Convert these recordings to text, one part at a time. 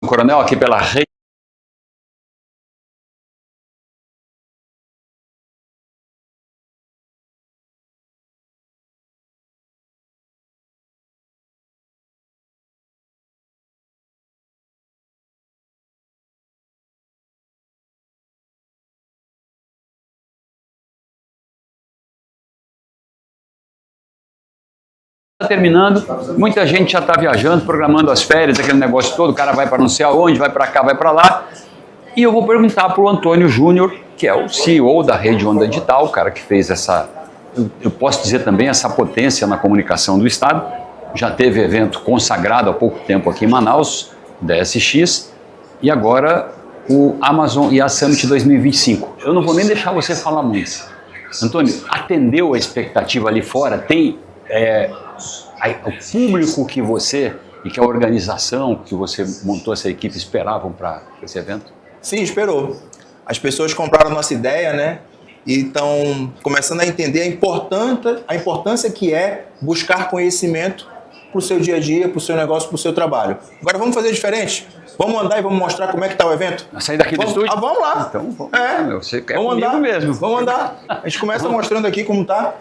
Coronel, aqui pela rede. Terminando, muita gente já está viajando, programando as férias, aquele negócio todo, o cara vai para não sei aonde, vai para cá, vai para lá. E eu vou perguntar para o Antônio Júnior, que é o CEO da Rede Onda Digital, o cara que fez essa, eu posso dizer também, essa potência na comunicação do Estado. Já teve evento consagrado há pouco tempo aqui em Manaus, da SX, e agora o Amazon IA Summit 2025. Eu não vou nem deixar você falar muito. Antônio, atendeu a expectativa ali fora? Tem o público que você e que a organização que você montou essa equipe esperavam para esse evento? Sim, esperou. As pessoas compraram a nossa ideia, né? E estão começando a entender a importância que é buscar conhecimento para o seu dia a dia, para o seu negócio, para o seu trabalho. Agora vamos fazer diferente? Vamos andar e vamos mostrar como é que está o evento? Sair daqui do estúdio? Vamos lá. Então, vamos. Você quer vamos andar mesmo. Vamos andar. A gente começa mostrando aqui como está.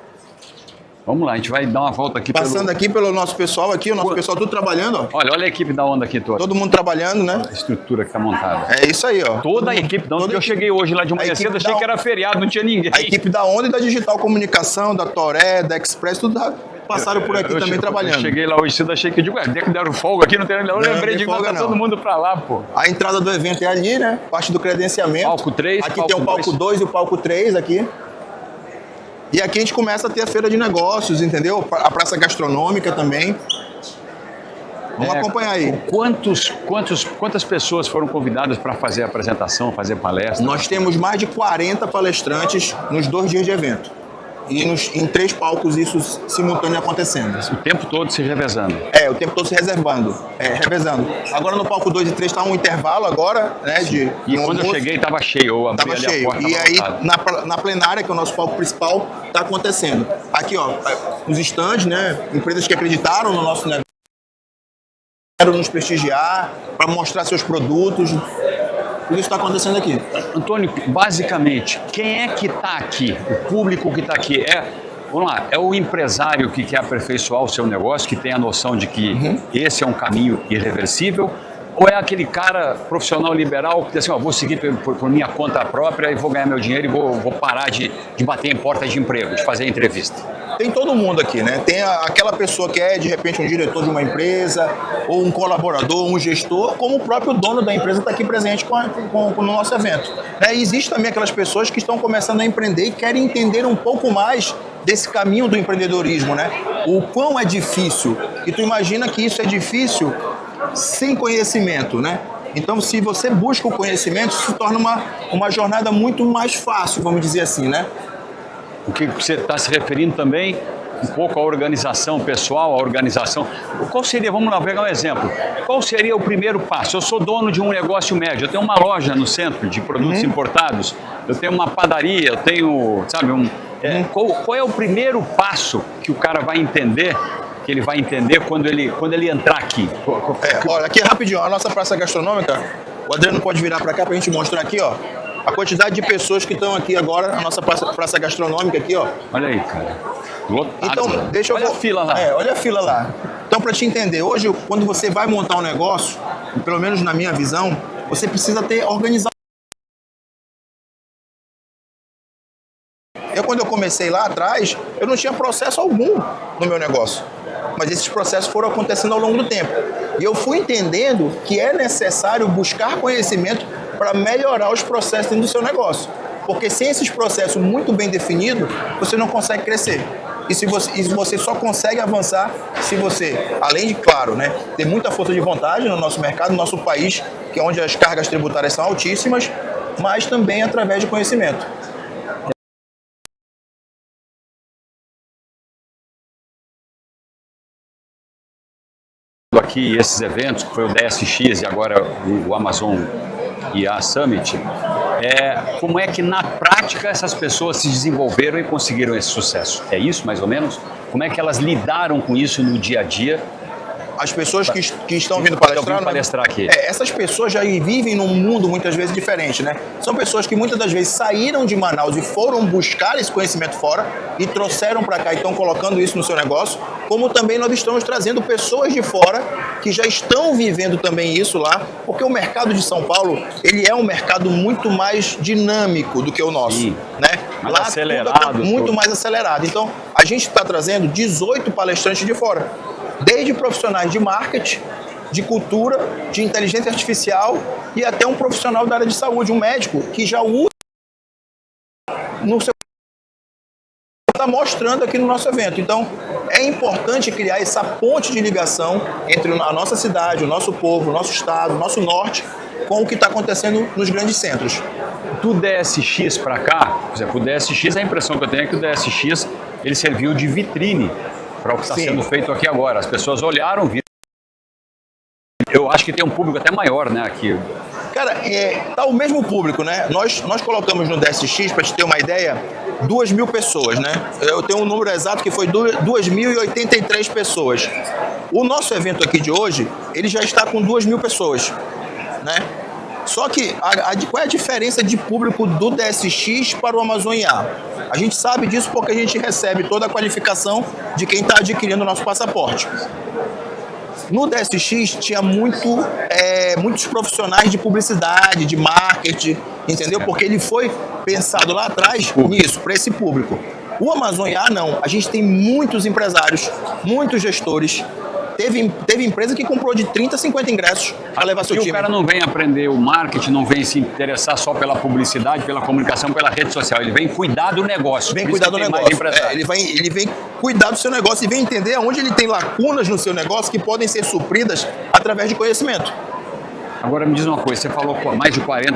Vamos lá, a gente vai dar uma volta aqui. Passando aqui pelo nosso pessoal aqui, o nosso pessoal tudo trabalhando, ó. Olha a equipe da Onda aqui toda. Todo mundo trabalhando, né? A estrutura que está montada. É isso aí, ó. Toda a equipe da Onda, eu cheguei hoje lá de manhã cedo, achei que era feriado, não tinha ninguém. A equipe da Onda e da Digital Comunicação, da Toré, da Express, tudo passaram por aqui também trabalhando. Eu cheguei lá hoje cedo, achei que deram folga aqui, não tem nada. Eu lembrei de mandar todo mundo pra lá, pô. A entrada do evento é ali, né? Parte do credenciamento. Palco 3, aqui tem o palco 2 e o palco 3 aqui. E aqui a gente começa a ter a feira de negócios, entendeu? A praça gastronômica também. Vamos acompanhar aí. Quantas pessoas foram convidadas para fazer a apresentação, fazer palestra? Nós temos mais de 40 palestrantes nos 2 dias de evento. E em 3 palcos isso simultâneo acontecendo. O tempo todo se revezando. O tempo todo se revezando. Agora no palco 2 e 3 está um intervalo agora, né? E quando eu cheguei estava cheio, eu abri ali a porta. E aí na plenária, que é o nosso palco principal, está acontecendo. Aqui, ó, os stands, né? Empresas que acreditaram no nosso negócio, querem nos prestigiar, para mostrar seus produtos. Tudo isso está acontecendo aqui. Antônio, basicamente, quem é que está aqui? O público que está aqui vamos lá, é o empresário que quer aperfeiçoar o seu negócio, que tem a noção de que esse é um caminho irreversível, ou é aquele cara profissional liberal que diz assim, vou seguir por minha conta própria e vou ganhar meu dinheiro e vou parar de bater em portas de emprego, de fazer entrevista? Tem todo mundo aqui, né? Tem aquela pessoa que é, de repente, um diretor de uma empresa, ou um colaborador, um gestor, como o próprio dono da empresa está aqui presente no nosso evento. E existe também aquelas pessoas que estão começando a empreender e querem entender um pouco mais desse caminho do empreendedorismo, né? O quão é difícil. E tu imagina que isso é difícil sem conhecimento, né? Então, se você busca o conhecimento, isso se torna uma jornada muito mais fácil, vamos dizer assim, né? O que você está se referindo também um pouco à organização pessoal, à organização. Qual seria, vamos lá, pegar um exemplo. Qual seria o primeiro passo? Eu sou dono de um negócio médio, eu tenho uma loja no centro de produtos importados, eu tenho uma padaria, eu tenho, sabe, qual é o primeiro passo que o cara vai entender, que ele vai entender quando ele entrar aqui? Olha, aqui rapidinho, a nossa praça gastronômica, o Adriano pode virar para cá para a gente mostrar aqui, ó. A quantidade de pessoas que estão aqui agora, a nossa praça gastronômica aqui, ó. Olha aí, cara. Lotado. Então, deixa eu... Olha a fila lá. Olha a fila lá. Então, para te entender, hoje, quando você vai montar um negócio, pelo menos na minha visão, você precisa ter organização. Quando eu comecei lá atrás, eu não tinha processo algum no meu negócio. Mas esses processos foram acontecendo ao longo do tempo. E eu fui entendendo que é necessário buscar conhecimento para melhorar os processos dentro do seu negócio. Porque sem esses processos muito bem definidos, você não consegue crescer. E você só consegue avançar se você, além de, claro, né, ter muita força de vontade no nosso mercado, no nosso país, que é onde as cargas tributárias são altíssimas, mas também através de conhecimento. Aqui esses eventos, que foi o DSX e agora o Amazon IA Summit, como é que na prática essas pessoas se desenvolveram e conseguiram esse sucesso? É isso mais ou menos? Como é que elas lidaram com isso no dia a dia as pessoas que estão vindo palestrar aqui. Essas pessoas já vivem num mundo muitas vezes diferente, né? São pessoas que muitas das vezes saíram de Manaus e foram buscar esse conhecimento fora e trouxeram para cá e estão colocando isso no seu negócio, como também nós estamos trazendo pessoas de fora que já estão vivendo também isso lá, porque o mercado de São Paulo, ele é um mercado muito mais dinâmico do que o nosso, Sim. né? Mais lá acelerado. Muito mais acelerado. Então, a gente está trazendo 18 palestrantes de fora, desde profissionais de marketing, de cultura, de inteligência artificial e até um profissional da área de saúde, um médico que já usa no seu... está mostrando aqui no nosso evento. Então, é importante criar essa ponte de ligação entre a nossa cidade, o nosso povo, o nosso estado, o nosso norte, com o que está acontecendo nos grandes centros. Do DSX para cá, por exemplo, o DSX, a impressão que eu tenho é que o DSX ele serviu de vitrine para o que está sendo feito aqui agora. As pessoas olharam, viram. Eu acho que tem um público até maior, né, aqui. Cara, tá o mesmo público, né? Nós colocamos no DSX, para te ter uma ideia, 2.000 pessoas, né? Eu tenho um número exato que foi 2.083 pessoas. O nosso evento aqui de hoje, ele já está com 2.000 pessoas, né? Só que qual é a diferença de público do DSX para o Amazon IA? A gente sabe disso porque a gente recebe toda a qualificação de quem está adquirindo o nosso passaporte. No DSX tinha muitos profissionais de publicidade, de marketing, entendeu? Porque ele foi pensado lá atrás nisso, para esse público. O Amazon IA não. A gente tem muitos empresários, muitos gestores. Teve empresa que comprou de 30 a 50 ingressos para levar seu time. E o cara não vem aprender o marketing, não vem se interessar só pela publicidade, pela comunicação, pela rede social. Ele vem cuidar do negócio. Vem cuidar do negócio. Ele vem cuidar do seu negócio e vem entender aonde ele tem lacunas no seu negócio que podem ser supridas através de conhecimento. Agora me diz uma coisa, você falou mais de 40,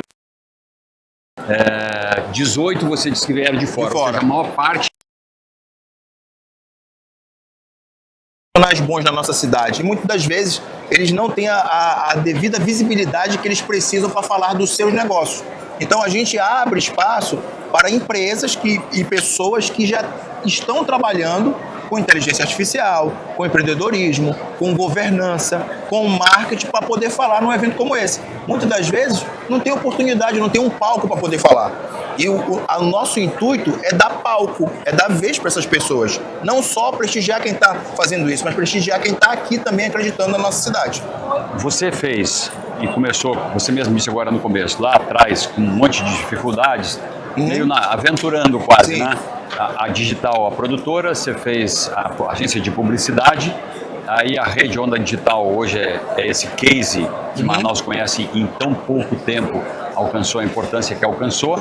18 você disse que vieram de fora. Ou seja, a maior parte bons na nossa cidade. E muitas das vezes eles não têm a devida visibilidade que eles precisam para falar dos seus negócios. Então a gente abre espaço para empresas e pessoas que já estão trabalhando com inteligência artificial, com empreendedorismo, com governança, com marketing para poder falar num evento como esse. Muitas das vezes não tem oportunidade, não tem um palco para poder falar. E o nosso intuito é dar palco, é dar vez para essas pessoas. Não só prestigiar quem está fazendo isso, mas prestigiar quem está aqui também acreditando na nossa cidade. Você fez e começou, você mesmo disse agora no começo, lá atrás, com um monte de dificuldades, meio aventurando quase, Sim. né? A digital, a produtora, você fez a agência de publicidade, aí a Rede Onda Digital hoje é esse case que Manaus conhece em tão pouco tempo, alcançou a importância que alcançou.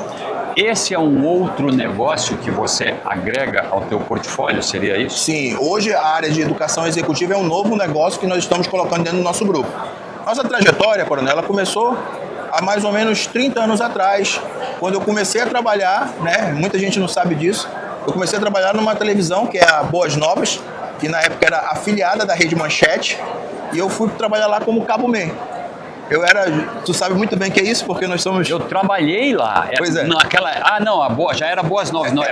Esse é um outro negócio que você agrega ao teu portfólio, seria isso? Sim, hoje a área de educação executiva é um novo negócio que nós estamos colocando dentro do nosso grupo. Nossa trajetória, Coronel, ela começou há mais ou menos 30 anos atrás, quando eu comecei a trabalhar, né? Muita gente não sabe disso. Eu comecei a trabalhar numa televisão que é a Boas Novas, que na época era afiliada da Rede Manchete, e eu fui trabalhar lá como cabo-man. Tu sabe muito bem que é isso, porque nós somos... Eu trabalhei lá. Pois é. Já era Boas Novas. Não,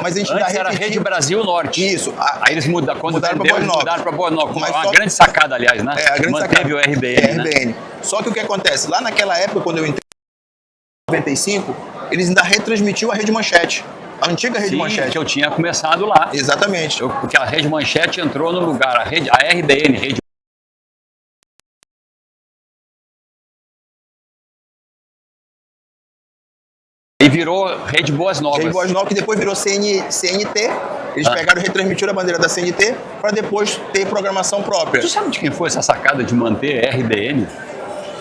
mas a gente antes era Rede Brasil Norte. Isso. Aí eles mudaram para Boas Novas. Uma grande sacada, aliás, né? A grande Manteve sacada. O RBN, né? Só que o que acontece? Lá naquela época, quando eu entrei em 95, eles ainda retransmitiam a Rede Manchete. A antiga Rede Manchete. Que eu tinha começado lá. Exatamente. Porque a Rede Manchete entrou no lugar, a RBN, Rede e virou Rede Boas Novas. Rede Boas Novas, que depois virou CNT. Eles pegaram e retransmitiram a bandeira da CNT para depois ter programação própria. Tu sabe de quem foi essa sacada de manter RBN?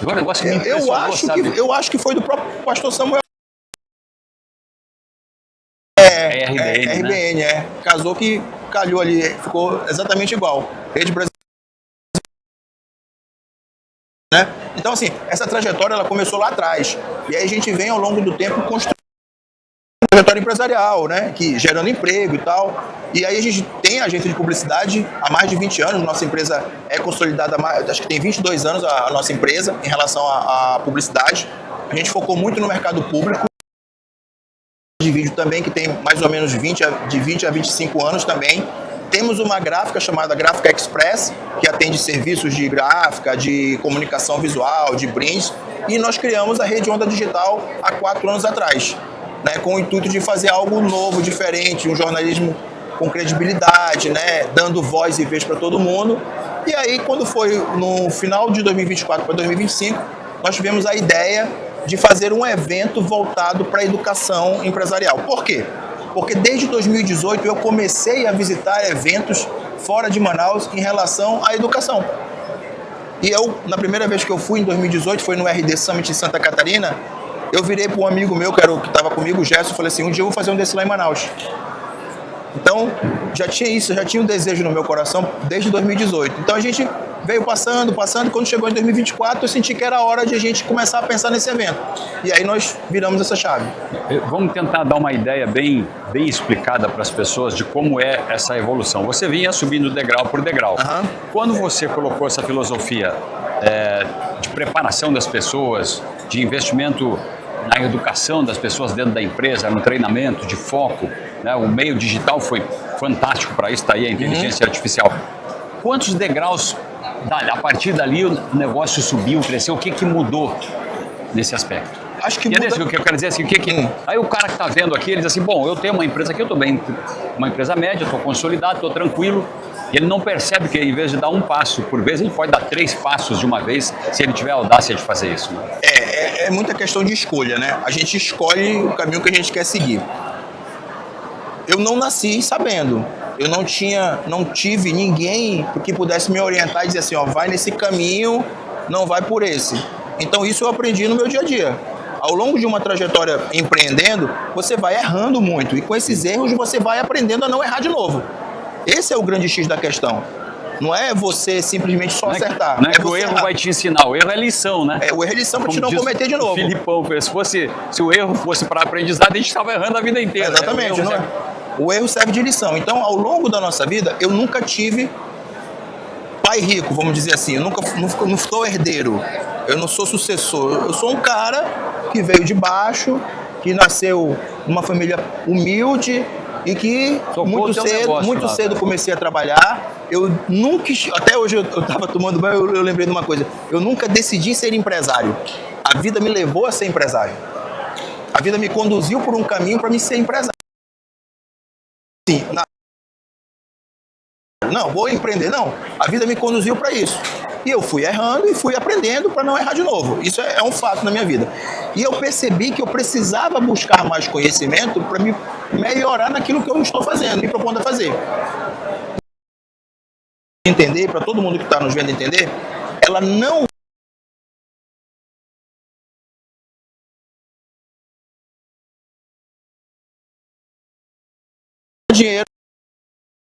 Agora o negócio que me impressionou, eu acho que foi do próprio pastor Samuel. RBN, né? Casou que calhou ali, ficou exatamente igual. Rede Brasil. Né? Então, assim, essa trajetória ela começou lá atrás. E aí a gente vem ao longo do tempo construindo uma trajetória empresarial, né? Que gerando emprego e tal. E aí a gente tem agência de publicidade há mais de 20 anos. Nossa empresa é consolidada, acho que tem 22 anos a nossa empresa em relação à publicidade. A gente focou muito no mercado público. De vídeo também, que tem mais ou menos de 20 a 25 anos também. temos uma gráfica chamada Gráfica Express, que atende serviços de gráfica, de comunicação visual, de brindes, e nós criamos a Rede Onda Digital há 4 anos atrás, né, com o intuito de fazer algo novo, diferente, um jornalismo com credibilidade, né, dando voz e vez para todo mundo. E aí, quando foi no final de 2024 para 2025, nós tivemos a ideia de fazer um evento voltado para a educação empresarial. Por quê? Porque desde 2018 eu comecei a visitar eventos fora de Manaus em relação à educação. E eu, na primeira vez que eu fui, em 2018, foi no RD Summit em Santa Catarina, eu virei para um amigo meu, que estava comigo, o Gerson, e falei assim, um dia eu vou fazer um desse lá em Manaus. Então, já tinha isso, já tinha um desejo no meu coração desde 2018. Então a gente veio passando, e quando chegou em 2024 eu senti que era a hora de a gente começar a pensar nesse evento. E aí nós viramos essa chave. Vamos tentar dar uma ideia bem explicada para as pessoas de como é essa evolução. Você vinha subindo degrau por degrau. Uhum. Quando você colocou essa filosofia de preparação das pessoas, de investimento na educação das pessoas dentro da empresa, no treinamento, de foco, né? O meio digital foi fantástico para isso, está aí a inteligência artificial. Quantos degraus, a partir dali, o negócio subiu, cresceu? O que mudou nesse aspecto? Acho que muda... o que eu quero dizer assim, Aí o cara que está vendo aqui, ele diz assim, bom, eu tenho uma empresa aqui, eu estou bem, uma empresa média, estou consolidado, estou tranquilo, e ele não percebe que, em vez de dar um passo por vez, ele pode dar 3 passos de uma vez, se ele tiver a audácia de fazer isso. Né? É muita questão de escolha, né? A gente escolhe o caminho que a gente quer seguir. Eu não nasci sabendo. Eu não tive ninguém que pudesse me orientar e dizer assim, ó, vai nesse caminho, não vai por esse. Então isso eu aprendi no meu dia a dia. Ao longo de uma trajetória empreendendo, você vai errando muito. E com esses erros você vai aprendendo a não errar de novo. Esse é o grande X da questão. Não é você simplesmente só acertar. Não é que o erro vai te ensinar, o erro é lição, né? O erro é lição para te não cometer de novo. O Filipão, se o erro fosse para aprendizado, a gente estava errando a vida inteira. Exatamente. Né? O erro serve de lição. Então, ao longo da nossa vida, eu nunca tive pai rico, vamos dizer assim. Eu não sou herdeiro. Eu não sou sucessor. Eu sou um cara que veio de baixo, que nasceu numa família humilde e que muito cedo comecei a trabalhar. Eu nunca, até hoje eu estava tomando banho, eu lembrei de uma coisa. Eu nunca decidi ser empresário. A vida me levou a ser empresário. A vida me conduziu por um caminho para me ser empresário. Sim, não, vou empreender, não. A vida me conduziu para isso. E eu fui errando e fui aprendendo para não errar de novo. Isso é um fato na minha vida. E eu percebi que eu precisava buscar mais conhecimento para me melhorar naquilo que eu estou fazendo, me propondo a fazer. Entender, para todo mundo que está nos vendo entender, ela não dinheiro.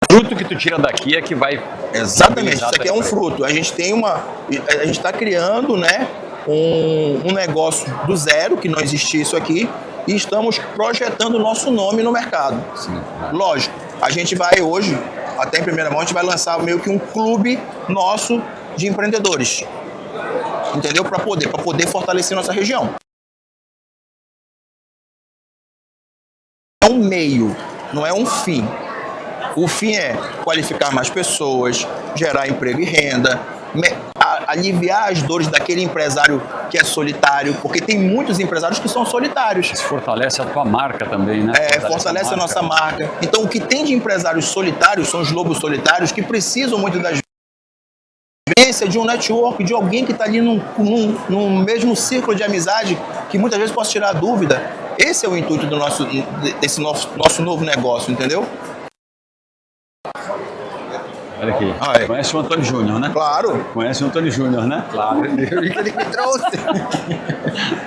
O fruto que tu tira daqui é que vai... Exatamente, isso aqui é um fruto. A gente está criando, né, um negócio do zero, que não existia isso aqui, e estamos projetando o nosso nome no mercado. Sim. Lógico, a gente vai hoje, até em primeira mão, a gente vai lançar meio que um clube nosso de empreendedores. Entendeu? Para poder fortalecer nossa região. É um meio, não é um fim. O fim é qualificar mais pessoas, gerar emprego e renda, aliviar as dores daquele empresário que é solitário, porque tem muitos empresários que são solitários. Isso fortalece a tua marca também, né? Fortalece a nossa marca. Então, o que tem de empresários solitários são os lobos solitários que precisam muito das vezes de um network, de alguém que está ali num mesmo círculo de amizade, que muitas vezes possa tirar dúvida. Esse é o intuito desse nosso novo negócio, entendeu? Olha aqui. Conhece o Antônio Júnior, né? Claro. Conhece o Antônio Júnior, né? Claro. Ele que me trouxe.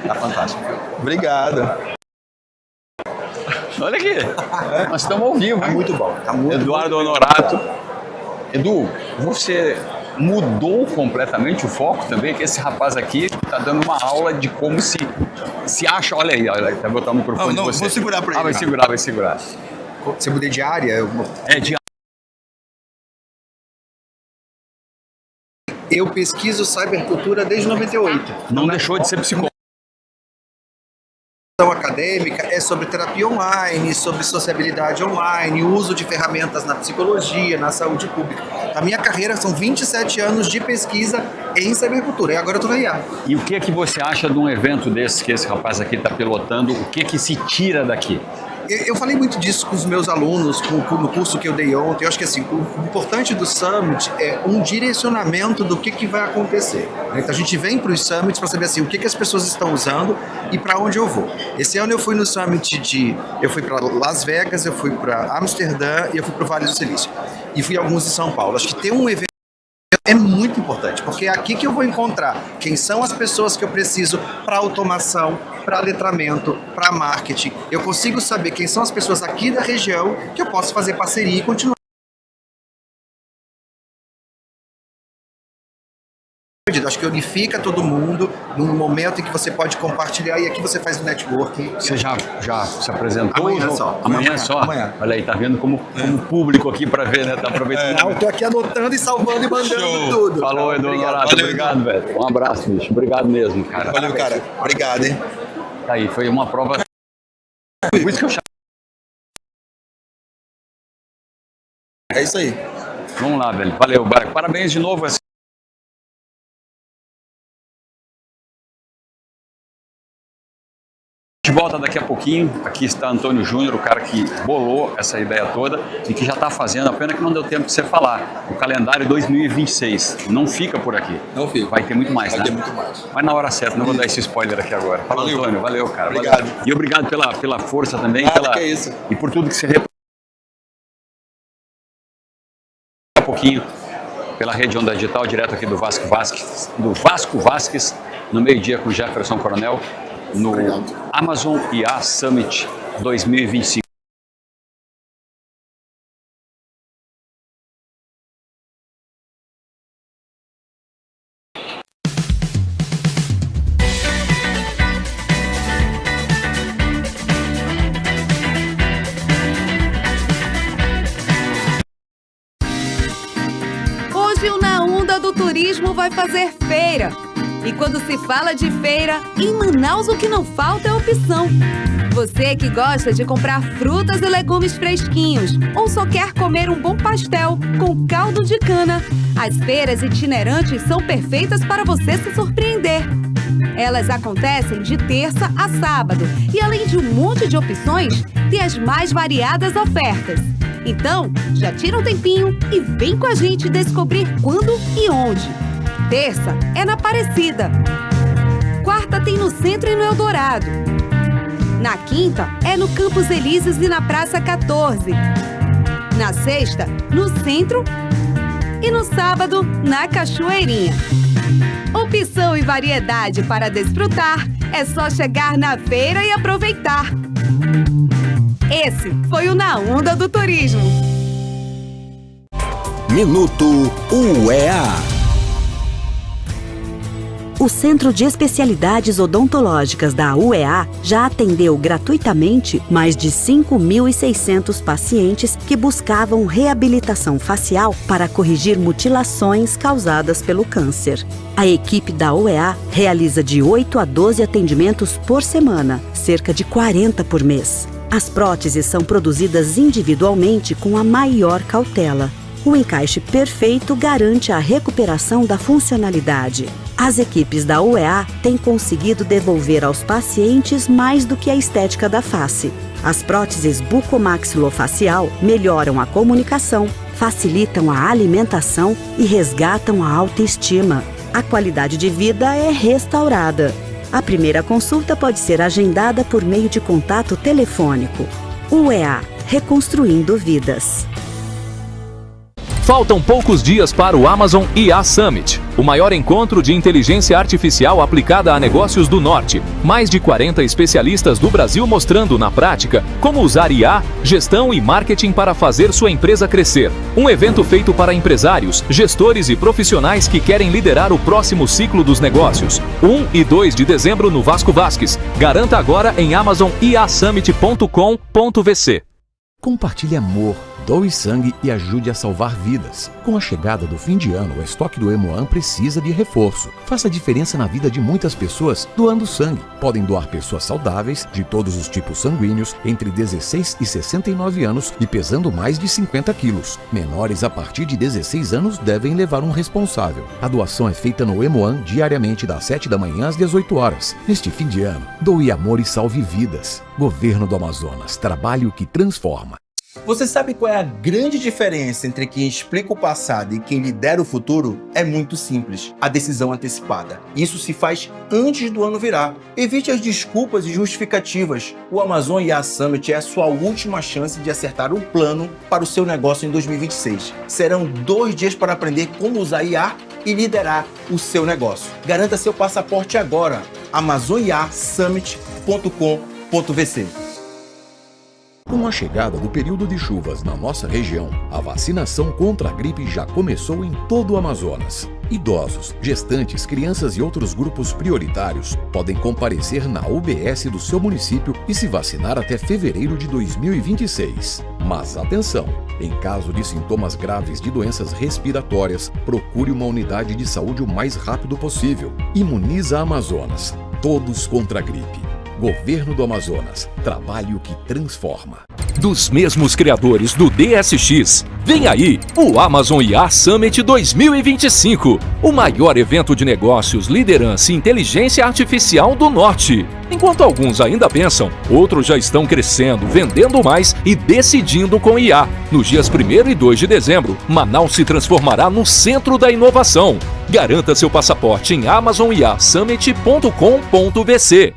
Tá fantástico. Obrigado. Olha aqui. Nós estamos ao vivo, hein? Tá muito bom. Tá muito Eduardo Honorato. Edu, você mudou completamente o foco também, que esse rapaz aqui está dando uma aula de como se acha. Olha aí, vai botar o microfone de você. Vou segurar para ele. Vai segurar. Você mudei de área? Eu pesquiso cybercultura desde 98. Não deixou de ser psicólogo. acadêmica é sobre terapia online, sobre sociabilidade online, uso de ferramentas na psicologia, na saúde pública. A minha carreira são 27 anos de pesquisa em cybercultura e agora eu estou na IA. E o que é que você acha de um evento desse que esse rapaz aqui está pilotando? O que é que se tira daqui? Eu falei muito disso com os meus alunos, no curso que eu dei ontem. Eu acho que assim, o importante do Summit é um direcionamento do que vai acontecer. Então a gente vem para os Summits para saber assim, o que as pessoas estão usando e para onde eu vou. Esse ano eu fui no Summit eu fui para Las Vegas, eu fui para Amsterdã e eu fui para o Vale do Silício. E fui a alguns de São Paulo. Acho que ter um evento é muito importante, porque é aqui que eu vou encontrar quem são as pessoas que eu preciso para automação, para letramento, para marketing. Eu consigo saber quem são as pessoas aqui da região que eu posso fazer parceria e continuar. Acho que unifica todo mundo num momento em que você pode compartilhar e aqui você faz o networking. Você já se apresentou? Amanhã só. Amanhã só? Amanhã. Olha aí, tá vendo como público aqui para ver, né? Tá aproveitando. Não, eu tô aqui anotando e salvando e mandando tudo. Falou, Eduardo. Obrigado, velho. Um abraço, bicho. Obrigado mesmo, cara. Valeu, cara. Obrigado, hein? Tá aí, foi uma prova. Por isso que eu chamei. É isso aí. Vamos lá, velho. Valeu, Barco. Parabéns de novo. De volta daqui a pouquinho. Aqui está Antônio Júnior, o cara que bolou essa ideia toda e que já está fazendo, a pena que não deu tempo de você falar, o calendário 2026. Não fica por aqui. Não fica. Vai ter muito mais, Vai né? ter muito mais. Mas na hora certa, não vou dar esse spoiler aqui agora. Fala, Valeu. Antônio. Valeu, cara. Obrigado. Valeu. E obrigado pela força também. Nada, que é isso. E por tudo que você daqui a pouquinho pela rede Onda Digital, direto aqui do Vasco Vasquez, no meio-dia com Jefferson Coronel, no Amazon IA Summit 2025. Hoje o Na Onda do Turismo vai fazer feira. E quando se fala de feira, em Manaus o que não falta é opção. Você que gosta de comprar frutas e legumes fresquinhos ou só quer comer um bom pastel com caldo de cana, as feiras itinerantes são perfeitas para você se surpreender. Elas acontecem de terça a sábado e, além de um monte de opções, tem as mais variadas ofertas. Então, já tira um tempinho e vem com a gente descobrir quando e onde. Terça é na Aparecida. Quarta tem no Centro e no Eldorado. Na quinta é no Campos Elíseos e na Praça 14. Na sexta, no Centro. E no sábado, na Cachoeirinha. Opção e variedade para desfrutar, é só chegar na feira e aproveitar. Esse foi o Na Onda do Turismo. Minuto UEA. O Centro de Especialidades Odontológicas da UEA já atendeu gratuitamente mais de 5.600 pacientes que buscavam reabilitação facial para corrigir mutilações causadas pelo câncer. A equipe da UEA realiza de 8 a 12 atendimentos por semana, cerca de 40 por mês. As próteses são produzidas individualmente com a maior cautela. O encaixe perfeito garante a recuperação da funcionalidade. As equipes da UEA têm conseguido devolver aos pacientes mais do que a estética da face. As próteses bucomaxilofacial melhoram a comunicação, facilitam a alimentação e resgatam a autoestima. A qualidade de vida é restaurada. A primeira consulta pode ser agendada por meio de contato telefônico. UEA, reconstruindo vidas. Faltam poucos dias para o Amazon IA Summit, o maior encontro de inteligência artificial aplicada a negócios do Norte. Mais de 40 especialistas do Brasil mostrando na prática como usar IA, gestão e marketing para fazer sua empresa crescer. Um evento feito para empresários, gestores e profissionais que querem liderar o próximo ciclo dos negócios. 1 e 2 de dezembro no Vasco Vasquez. Garanta agora em amazoniasummit.com.vc. Compartilhe amor, Doe sangue e ajude a salvar vidas. Com a chegada do fim de ano, o estoque do Hemoan precisa de reforço. Faça diferença na vida de muitas pessoas doando sangue. Podem doar pessoas saudáveis, de todos os tipos sanguíneos, entre 16 e 69 anos e pesando mais de 50 quilos. Menores a partir de 16 anos devem levar um responsável. A doação é feita no Hemoan diariamente das 7 da manhã às 18 horas. Neste fim de ano, doe amor e salve vidas. Governo do Amazonas, trabalho que transforma. Você sabe qual é a grande diferença entre quem explica o passado e quem lidera o futuro? É muito simples: a decisão antecipada. Isso se faz antes do ano virar. Evite as desculpas e justificativas. O Amazon IA Summit é a sua última chance de acertar um plano para o seu negócio em 2026. Serão 2 dias para aprender como usar IA e liderar o seu negócio. Garanta seu passaporte agora. amazoniasummit.com.vc. Com a chegada do período de chuvas na nossa região, a vacinação contra a gripe já começou em todo o Amazonas. Idosos, gestantes, crianças e outros grupos prioritários podem comparecer na UBS do seu município e se vacinar até fevereiro de 2026. Mas atenção! Em caso de sintomas graves de doenças respiratórias, procure uma unidade de saúde o mais rápido possível. Imuniza Amazonas. Todos contra a gripe. Governo do Amazonas. Trabalho que transforma. Dos mesmos criadores do DSX, vem aí o Amazon IA Summit 2025, o maior evento de negócios, liderança e inteligência artificial do Norte. Enquanto alguns ainda pensam, outros já estão crescendo, vendendo mais e decidindo com IA. Nos dias 1º e 2 de dezembro, Manaus se transformará no centro da inovação. Garanta seu passaporte em amazoniasummit.com.vc.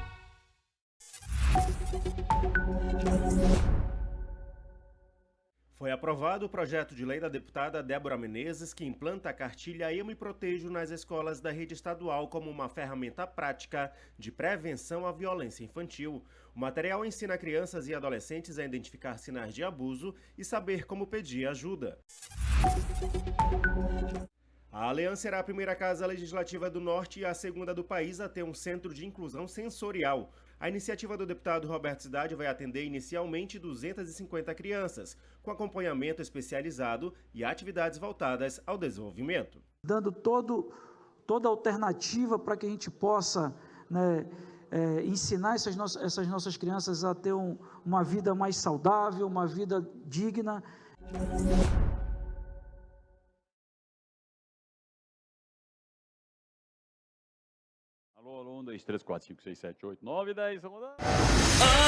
Foi aprovado o projeto de lei da deputada Débora Menezes, que implanta a cartilha Eu Me Protejo nas escolas da rede estadual como uma ferramenta prática de prevenção à violência infantil. O material ensina crianças e adolescentes a identificar sinais de abuso e saber como pedir ajuda. A Aliança será a primeira casa legislativa do Norte e a segunda do país a ter um centro de inclusão sensorial. A iniciativa do deputado Roberto Cidade vai atender inicialmente 250 crianças, com acompanhamento especializado e atividades voltadas ao desenvolvimento. Dando toda alternativa para que a gente possa ensinar essas nossas crianças a ter uma vida mais saudável, uma vida digna. Alô, 1, 2, 3, 4, 5, 6, 7, 8, 9, 10, vamos lá.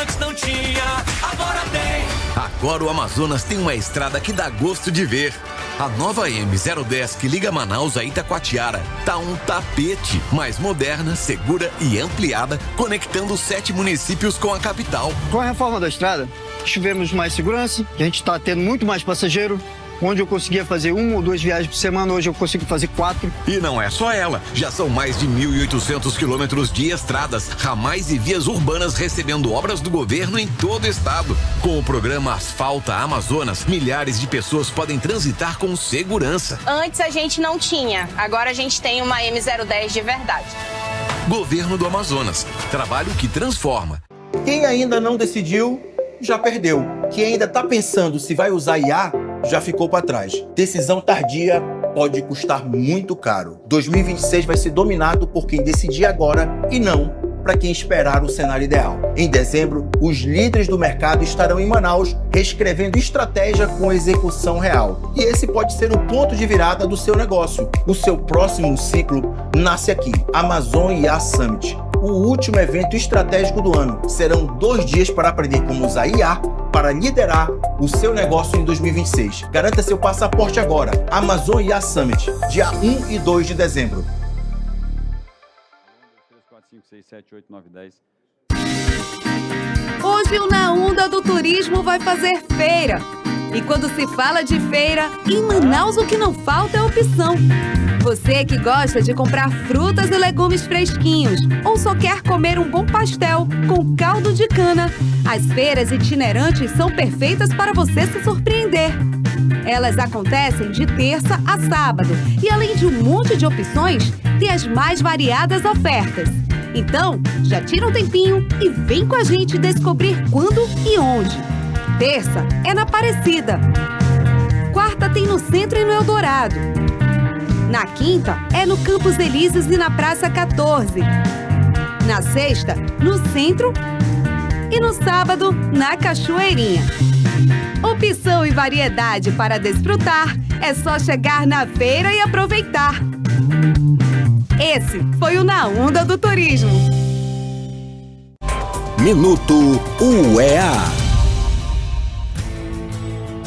Antes não tinha, agora tem. Agora o Amazonas tem uma estrada que dá gosto de ver. A nova M010 que liga Manaus a Itacoatiara tá um tapete, mais moderna, segura e ampliada, conectando 7 municípios com a capital. Com a reforma da estrada, tivemos mais segurança, a gente está tendo muito mais passageiro. Onde eu conseguia fazer 1 ou 2 viagens por semana, hoje eu consigo fazer 4. E não é só ela, já são mais de 1.800 quilômetros de estradas, ramais e vias urbanas recebendo obras do governo em todo o estado. Com o programa Asfalta Amazonas, milhares de pessoas podem transitar com segurança. Antes a gente não tinha, agora a gente tem uma M010 de verdade. Governo do Amazonas, trabalho que transforma. Quem ainda não decidiu, já perdeu. Quem ainda está pensando se vai usar IA, já ficou para trás. Decisão tardia pode custar muito caro. 2026 vai ser dominado por quem decidir agora e não para quem esperar o cenário ideal. Em dezembro, os líderes do mercado estarão em Manaus reescrevendo estratégia com execução real. E esse pode ser o ponto de virada do seu negócio. O seu próximo ciclo nasce aqui, Amazon IA Summit. O último evento estratégico do ano. Serão 2 dias para aprender como usar IA para liderar o seu negócio em 2026. Garanta seu passaporte agora. Amazon IA Summit, dia 1 e 2 de dezembro. 1, 2, 3, 4, 5, 6, 7, 8, 9, 10. Hoje o Na Onda do Turismo vai fazer feira. E quando se fala de feira, em Manaus o que não falta é opção. Você que gosta de comprar frutas e legumes fresquinhos ou só quer comer um bom pastel com caldo de cana, as feiras itinerantes são perfeitas para você se surpreender. Elas acontecem de terça a sábado e, além de um monte de opções, tem as mais variadas ofertas. Então, já tira um tempinho e vem com a gente descobrir quando e onde. Terça é na Aparecida. quarta tem no Centro e no Eldorado. Na quinta é no Campos Elíseos e na Praça 14. Na sexta, no Centro. E no sábado, na Cachoeirinha. Opção e variedade para desfrutar. É só chegar na feira e aproveitar. Esse foi o Na Onda do Turismo. Minuto UEA.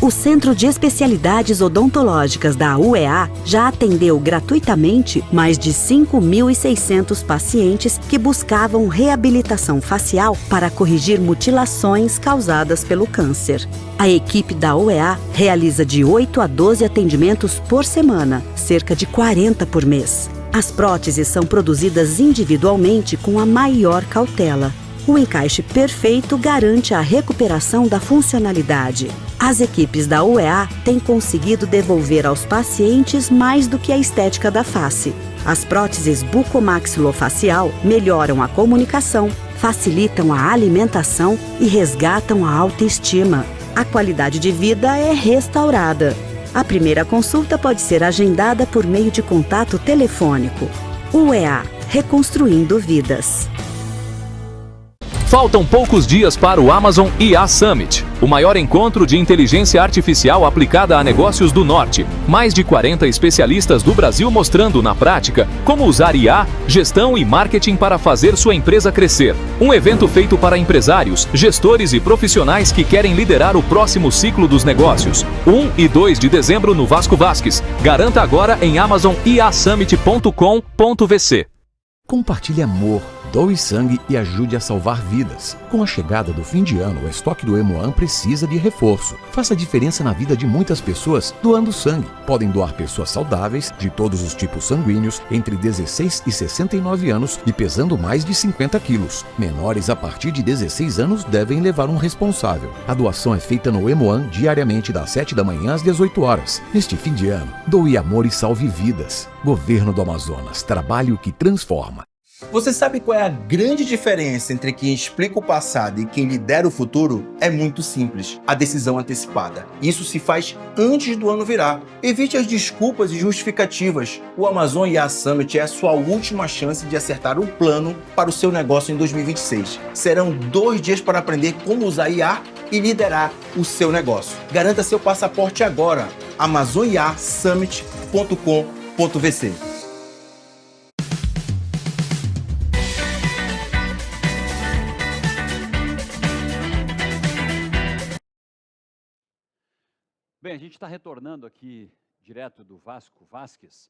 O Centro de Especialidades Odontológicas da UEA já atendeu gratuitamente mais de 5.600 pacientes que buscavam reabilitação facial para corrigir mutilações causadas pelo câncer. A equipe da UEA realiza de 8 a 12 atendimentos por semana, cerca de 40 por mês. As próteses são produzidas individualmente com a maior cautela. O encaixe perfeito garante a recuperação da funcionalidade. As equipes da UEA têm conseguido devolver aos pacientes mais do que a estética da face. As próteses bucomaxilofacial melhoram a comunicação, facilitam a alimentação e resgatam a autoestima. A qualidade de vida é restaurada. A primeira consulta pode ser agendada por meio de contato telefônico. UEA, reconstruindo vidas. Faltam poucos dias para o Amazon IA Summit, o maior encontro de inteligência artificial aplicada a negócios do Norte. Mais de 40 especialistas do Brasil mostrando na prática como usar IA, gestão e marketing para fazer sua empresa crescer. Um evento feito para empresários, gestores e profissionais que querem liderar o próximo ciclo dos negócios. 1 e 2 de dezembro no Vasco Vasques. Garanta agora em amazoniasummit.com.vc. Compartilhe amor, doe sangue e ajude a salvar vidas. Com a chegada do fim de ano, o estoque do Hemoan precisa de reforço. Faça a diferença na vida de muitas pessoas doando sangue. Podem doar pessoas saudáveis, de todos os tipos sanguíneos, entre 16 e 69 anos e pesando mais de 50 quilos. Menores a partir de 16 anos devem levar um responsável. A doação é feita no Hemoan diariamente das 7 da manhã às 18 horas. Neste fim de ano, doe amor e salve vidas. Governo do Amazonas, trabalho que transforma. Você sabe qual é a grande diferença entre quem explica o passado e quem lidera o futuro? É muito simples: a decisão antecipada. Isso se faz antes do ano virar. Evite as desculpas e justificativas. O Amazon IA Summit é a sua última chance de acertar um plano para o seu negócio em 2026. Serão 2 dias para aprender como usar IA e liderar o seu negócio. Garanta seu passaporte agora. amazoniasummit.com.vc. Bem, a gente está retornando aqui direto do Vasco Vasques,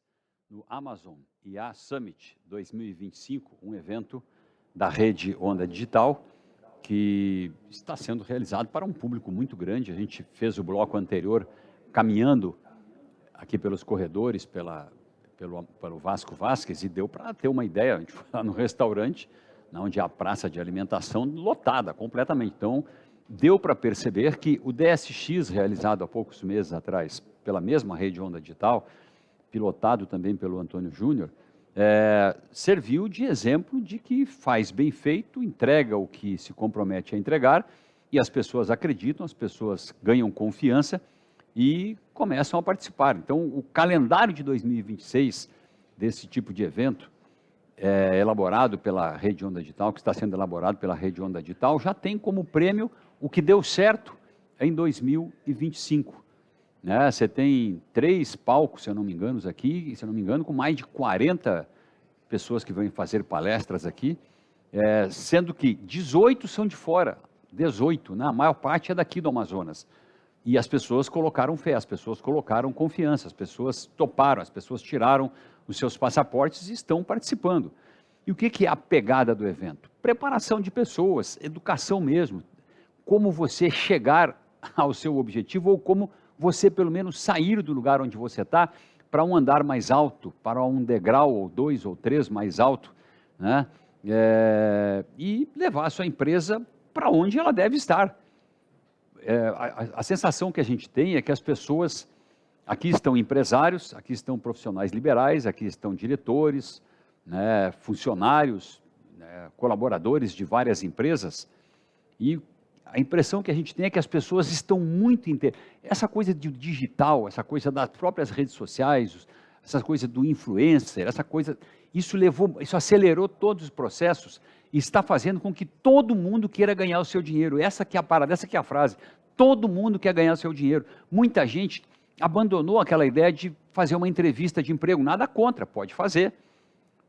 no Amazon IA Summit 2025, um evento da rede Onda Digital, que está sendo realizado para um público muito grande. A gente fez o bloco anterior caminhando aqui pelos corredores, pelo Vasco Vasques, e deu para ter uma ideia. A gente foi lá no restaurante, onde há a praça de alimentação lotada completamente. Então, deu para perceber que o DSX, realizado há poucos meses atrás pela mesma rede Onda Digital, pilotado também pelo Antônio Júnior, serviu de exemplo de que faz bem feito, entrega o que se compromete a entregar, e as pessoas acreditam, as pessoas ganham confiança e começam a participar. Então, o calendário de 2026 desse tipo de evento, elaborado pela rede Onda Digital, que está sendo elaborado pela rede Onda Digital, já tem como prêmio o que deu certo em 2025. Né? Você tem 3 palcos, se eu não me engano, aqui, se eu não me engano, com mais de 40 pessoas que vão fazer palestras aqui, sendo que 18 são de fora, 18, né? A maior parte é daqui do Amazonas. E as pessoas colocaram fé, as pessoas colocaram confiança, as pessoas toparam, as pessoas tiraram os seus passaportes e estão participando. E o que é a pegada do evento? Preparação de pessoas, educação mesmo, como você chegar ao seu objetivo ou como você pelo menos sair do lugar onde você está para um andar mais alto, para um degrau ou 2 ou 3 mais alto, né? E levar a sua empresa para onde ela deve estar. A sensação que a gente tem é que as pessoas, aqui estão empresários, aqui estão profissionais liberais, aqui estão diretores, né, funcionários, né, colaboradores de várias empresas, e a impressão que a gente tem é que as pessoas estão muito... Essa coisa do digital, essa coisa das próprias redes sociais, essa coisa do influencer, essa coisa... Isso acelerou todos os processos e está fazendo com que todo mundo queira ganhar o seu dinheiro. Essa que é a parada, essa que é a frase. Todo mundo quer ganhar o seu dinheiro. Muita gente abandonou aquela ideia de fazer uma entrevista de emprego. Nada contra, pode fazer.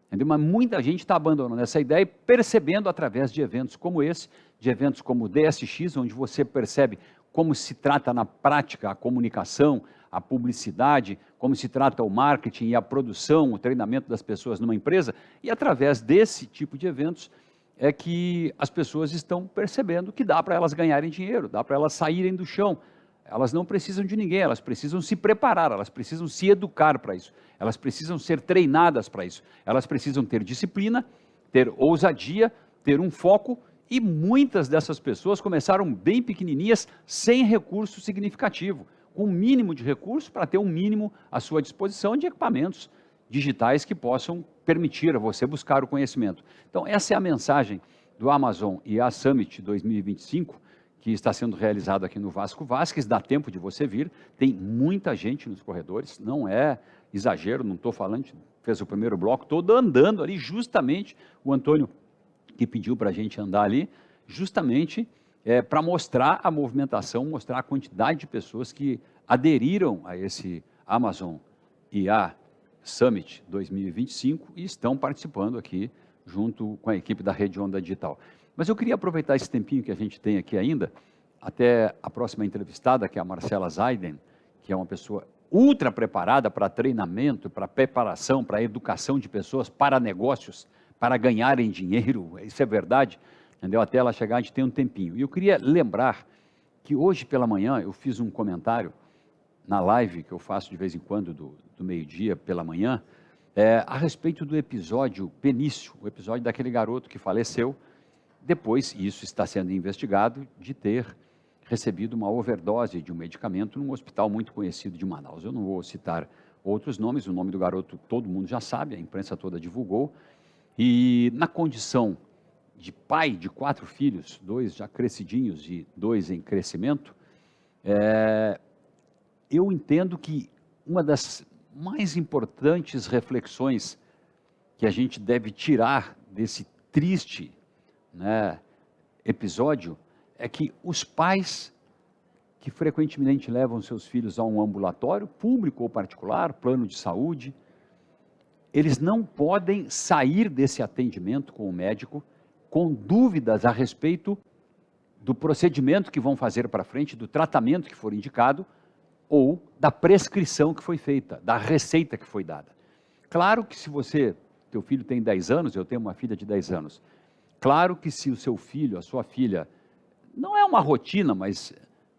Entendeu? Mas muita gente está abandonando essa ideia e percebendo através de eventos como esse, de eventos como o DSX, onde você percebe como se trata na prática a comunicação, a publicidade, como se trata o marketing e a produção, o treinamento das pessoas numa empresa, e através desse tipo de eventos é que as pessoas estão percebendo que dá para elas ganharem dinheiro, dá para elas saírem do chão. Elas não precisam de ninguém, elas precisam se preparar, elas precisam se educar para isso, elas precisam ser treinadas para isso, elas precisam ter disciplina, ter ousadia, ter um foco, e muitas dessas pessoas começaram bem pequenininhas, sem recurso significativo, com um mínimo de recurso para ter um mínimo à sua disposição de equipamentos digitais que possam permitir a você buscar o conhecimento. Então, essa é a mensagem do Amazon IA Summit 2025, que está sendo realizado aqui no Vasco Vasques. Dá tempo de você vir, tem muita gente nos corredores, não é exagero, não estou falando, fez o primeiro bloco, todo andando ali, justamente o Antônio que pediu para a gente andar ali, justamente para mostrar a movimentação, mostrar a quantidade de pessoas que aderiram a esse Amazon IA Summit 2025 e estão participando aqui junto com a equipe da Rede Onda Digital. Mas eu queria aproveitar esse tempinho que a gente tem aqui ainda, até a próxima entrevistada, que é a Marcela Zaiden, que é uma pessoa ultra preparada para treinamento, para preparação, para educação de pessoas, para negócios, para ganharem dinheiro, isso é verdade, entendeu? Até ela chegar a gente tem um tempinho. E eu queria lembrar que hoje pela manhã eu fiz um comentário na live que eu faço de vez em quando do meio-dia pela manhã, a respeito do episódio Benício, o episódio daquele garoto que faleceu, depois, isso está sendo investigado, de ter recebido uma overdose de um medicamento num hospital muito conhecido de Manaus. Eu não vou citar outros nomes, o nome do garoto todo mundo já sabe, a imprensa toda divulgou, e na condição de pai de 4 filhos, 2 já crescidinhos e 2 em crescimento, eu entendo que uma das mais importantes reflexões que a gente deve tirar desse triste episódio é que os pais que frequentemente levam seus filhos a um ambulatório, público ou particular, plano de saúde, eles não podem sair desse atendimento com o médico com dúvidas a respeito do procedimento que vão fazer para frente, do tratamento que for indicado ou da prescrição que foi feita, da receita que foi dada. Claro que se teu filho tem 10 anos, eu tenho uma filha de 10 anos, claro que se o seu filho, a sua filha, não é uma rotina, mas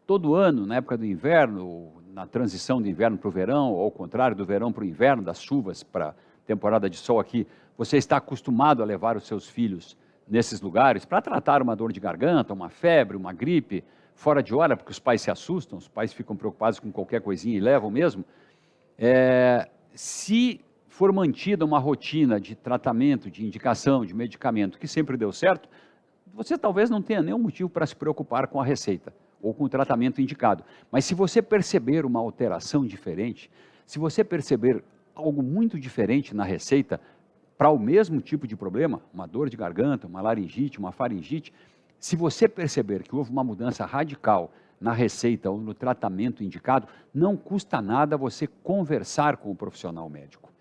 todo ano, na época do inverno, na transição do inverno para o verão, ou ao contrário, do verão para o inverno, das chuvas para a temporada de sol aqui, você está acostumado a levar os seus filhos nesses lugares para tratar uma dor de garganta, uma febre, uma gripe, fora de hora, porque os pais se assustam, os pais ficam preocupados com qualquer coisinha e levam mesmo. Se for mantida uma rotina de tratamento, de indicação, de medicamento, que sempre deu certo, você talvez não tenha nenhum motivo para se preocupar com a receita ou com o tratamento indicado. Mas se você perceber uma alteração diferente, se você perceber algo muito diferente na receita para o mesmo tipo de problema, uma dor de garganta, uma laringite, uma faringite, se você perceber que houve uma mudança radical na receita ou no tratamento indicado, não custa nada você conversar com o profissional médico.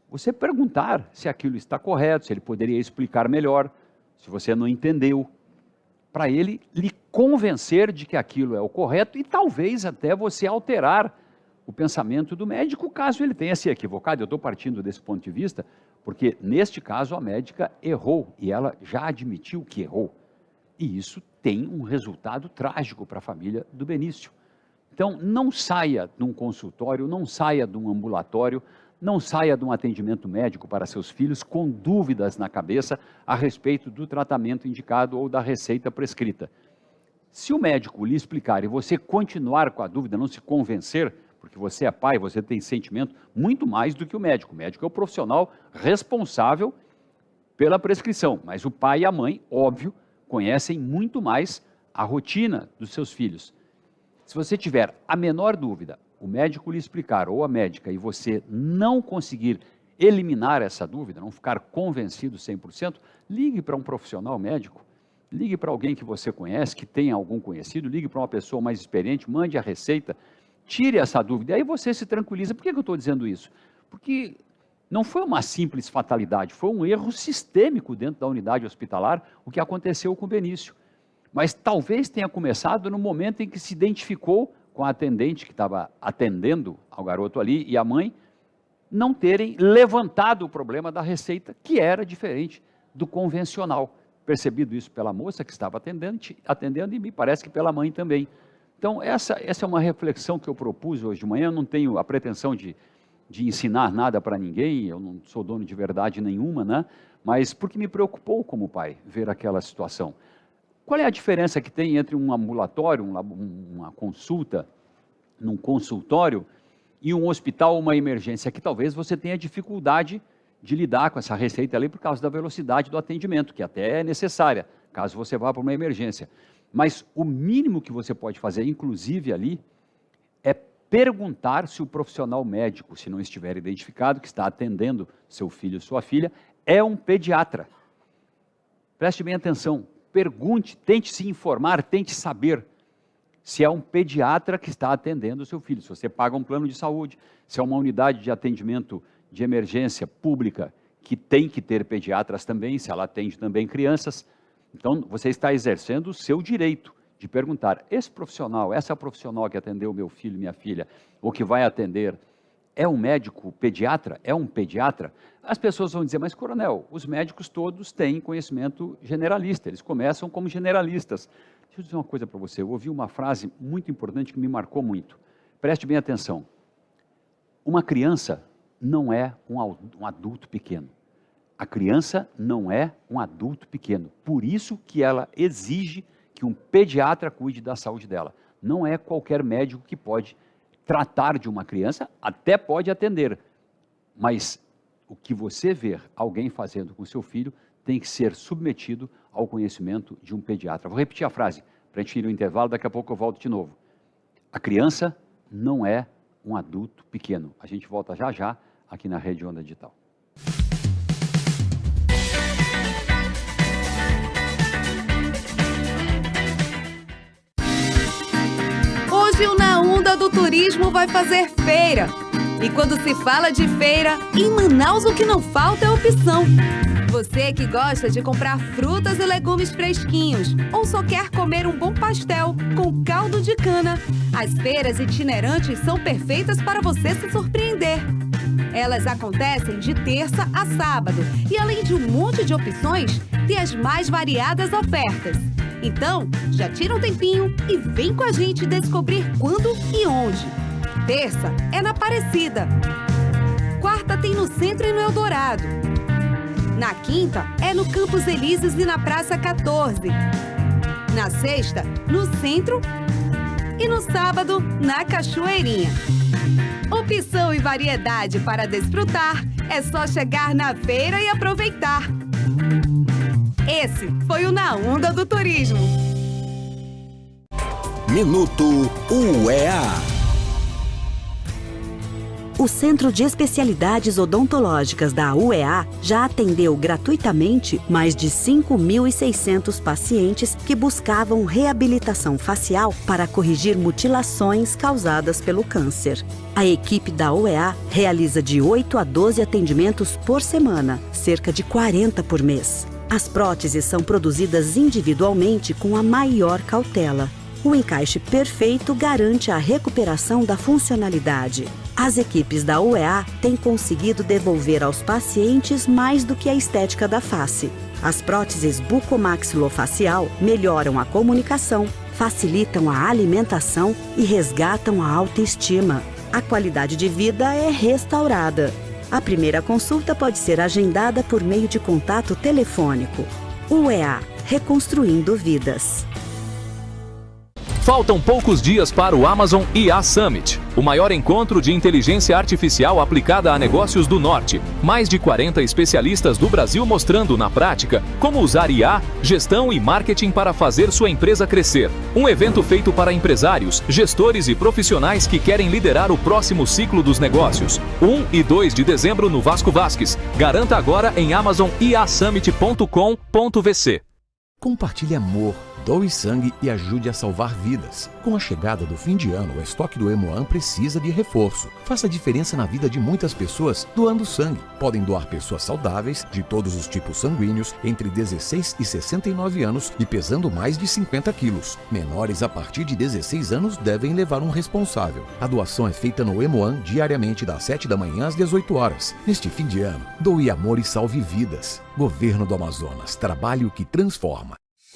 Você perguntar se aquilo está correto, se ele poderia explicar melhor, se você não entendeu, para ele lhe convencer de que aquilo é o correto e talvez até você alterar o pensamento do médico, caso ele tenha se equivocado. Eu estou partindo desse ponto de vista, porque neste caso a médica errou e ela já admitiu que errou. E isso tem um resultado trágico para a família do Benício. Então, não saia de um consultório, não saia de um ambulatório, não saia de um atendimento médico para seus filhos com dúvidas na cabeça a respeito do tratamento indicado ou da receita prescrita. Se o médico lhe explicar e você continuar com a dúvida, não se convencer, porque você é pai, você tem sentimento muito mais do que o médico. O médico é o profissional responsável pela prescrição, mas o pai e a mãe, óbvio, conhecem muito mais a rotina dos seus filhos. Se você tiver a menor dúvida, o médico lhe explicar, ou a médica, e você não conseguir eliminar essa dúvida, não ficar convencido 100%, ligue para um profissional médico, ligue para alguém que você conhece, que tenha algum conhecido, ligue para uma pessoa mais experiente, mande a receita, tire essa dúvida, aí você se tranquiliza. Por que eu estou dizendo isso? Porque não foi uma simples fatalidade, foi um erro sistêmico dentro da unidade hospitalar, o que aconteceu com o Benício. Mas talvez tenha começado no momento em que se identificou com a atendente que estava atendendo ao garoto ali e a mãe, não terem levantado o problema da receita, que era diferente do convencional. Percebido isso pela moça que estava atendendo e me parece que pela mãe também. Então, essa é uma reflexão que eu propus hoje de manhã. Eu não tenho a pretensão de ensinar nada para ninguém, eu não sou dono de verdade nenhuma, né? Mas porque me preocupou como pai ver aquela situação. Qual é a diferença que tem entre um ambulatório, uma consulta, num consultório, e um hospital ou uma emergência? Que talvez você tenha dificuldade de lidar com essa receita ali por causa da velocidade do atendimento, que até é necessária, caso você vá para uma emergência. Mas o mínimo que você pode fazer, inclusive ali, é perguntar se o profissional médico, se não estiver identificado, que está atendendo seu filho ou sua filha, é um pediatra. Preste bem atenção, pergunte, tente se informar, tente saber se é um pediatra que está atendendo o seu filho, se você paga um plano de saúde, se é uma unidade de atendimento de emergência pública que tem que ter pediatras também, se ela atende também crianças. Então, você está exercendo o seu direito de perguntar, esse profissional, essa profissional que atendeu meu filho, minha filha, ou que vai atender, é um médico pediatra? É um pediatra? As pessoas vão dizer, mas coronel, os médicos todos têm conhecimento generalista, eles começam como generalistas. Deixa eu dizer uma coisa para você, eu ouvi uma frase muito importante que me marcou muito. Preste bem atenção. Uma criança não é um adulto pequeno. A criança não é um adulto pequeno. Por isso que ela exige que um pediatra cuide da saúde dela. Não é qualquer médico que pode tratar de uma criança, até pode atender. Mas o que você ver alguém fazendo com seu filho tem que ser submetido ao conhecimento de um pediatra. Vou repetir a frase para a gente ir no intervalo, daqui a pouco eu volto de novo. A criança não é um adulto pequeno. A gente volta já já aqui na Rede Onda Digital. Hoje o Na Onda do Turismo vai fazer feira. E quando se fala de feira, em Manaus o que não falta é opção. Você que gosta de comprar frutas e legumes fresquinhos ou só quer comer um bom pastel com caldo de cana, as feiras itinerantes são perfeitas para você se surpreender. Elas acontecem de terça a sábado e, além de um monte de opções, tem as mais variadas ofertas. Então, já tira um tempinho e vem com a gente descobrir quando e onde. Terça é na Aparecida. Quarta tem no Centro e no Eldorado. Na quinta é no Campos Elíseos e na Praça 14. Na sexta, no Centro. E no sábado, na Cachoeirinha. Opção e variedade para desfrutar, é só chegar na feira e aproveitar. Esse foi o Na Onda do Turismo. Minuto UEA. O Centro de Especialidades Odontológicas da UEA já atendeu gratuitamente mais de 5.600 pacientes que buscavam reabilitação facial para corrigir mutilações causadas pelo câncer. A equipe da UEA realiza de 8 a 12 atendimentos por semana, cerca de 40 por mês. As próteses são produzidas individualmente com a maior cautela. O encaixe perfeito garante a recuperação da funcionalidade. As equipes da UEA têm conseguido devolver aos pacientes mais do que a estética da face. As próteses bucomaxilofacial melhoram a comunicação, facilitam a alimentação e resgatam a autoestima. A qualidade de vida é restaurada. A primeira consulta pode ser agendada por meio de contato telefônico. UEA, reconstruindo vidas. Faltam poucos dias para o Amazon IA Summit, o maior encontro de inteligência artificial aplicada a negócios do Norte. Mais de 40 especialistas do Brasil mostrando na prática como usar IA, gestão e marketing para fazer sua empresa crescer. Um evento feito para empresários, gestores e profissionais que querem liderar o próximo ciclo dos negócios. 1 e 2 de dezembro no Vasco Vasques. Garanta agora em amazoniasummit.com.vc. Compartilhe amor, doe sangue e ajude a salvar vidas. Com a chegada do fim de ano, o estoque do Hemoan precisa de reforço. Faça a diferença na vida de muitas pessoas doando sangue. Podem doar pessoas saudáveis, de todos os tipos sanguíneos, entre 16 e 69 anos e pesando mais de 50 quilos. Menores a partir de 16 anos devem levar um responsável. A doação é feita no Hemoan diariamente das 7 da manhã às 18 horas. Neste fim de ano, doe amor e salve vidas. Governo do Amazonas, trabalho que transforma.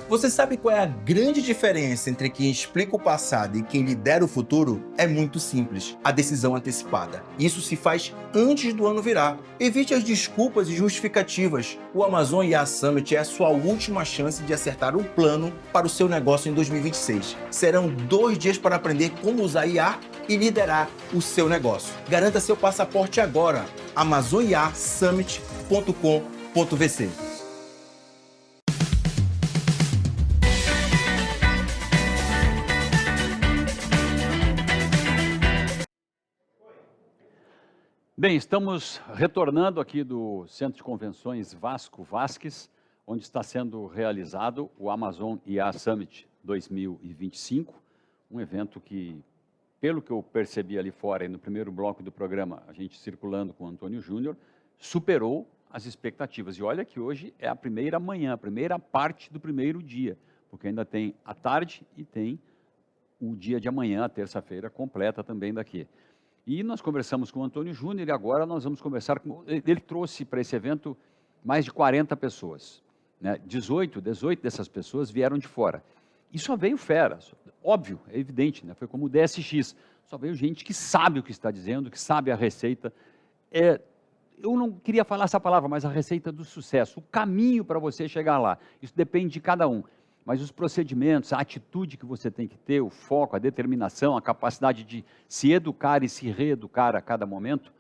Você sabe qual é a grande diferença entre quem explica o passado e quem lidera o futuro? É muito simples: a decisão antecipada. Isso se faz antes do ano virar. Evite as desculpas e justificativas. O Amazon IA Summit é a sua última chance de acertar um plano para o seu negócio em 2026. Serão 2 dias para aprender como usar IA e liderar o seu negócio. Garanta seu passaporte agora. amazoniasummit.com.vc. Bem, estamos retornando aqui do Centro de Convenções Vasco Vasques, onde está sendo realizado o Amazon IA Summit 2025, um evento que, pelo que eu percebi ali fora, e no primeiro bloco do programa, a gente circulando com o Antônio Júnior, superou as expectativas. E olha que hoje é a primeira manhã, a primeira parte do primeiro dia, porque ainda tem a tarde e tem o dia de amanhã, a terça-feira, completa também daqui. E nós conversamos com o Antônio Júnior e agora nós vamos conversar com... Ele trouxe para esse evento mais de 40 pessoas, né? 18 dessas pessoas vieram de fora. E só veio fera, óbvio, é evidente, né? Foi como o DSX, só veio gente que sabe o que está dizendo, que sabe a receita. Eu não queria falar essa palavra, mas a receita do sucesso, o caminho para você chegar lá. Isso depende de cada um. Mas os procedimentos, a atitude que você tem que ter, o foco, a determinação, a capacidade de se educar e se reeducar a cada momento,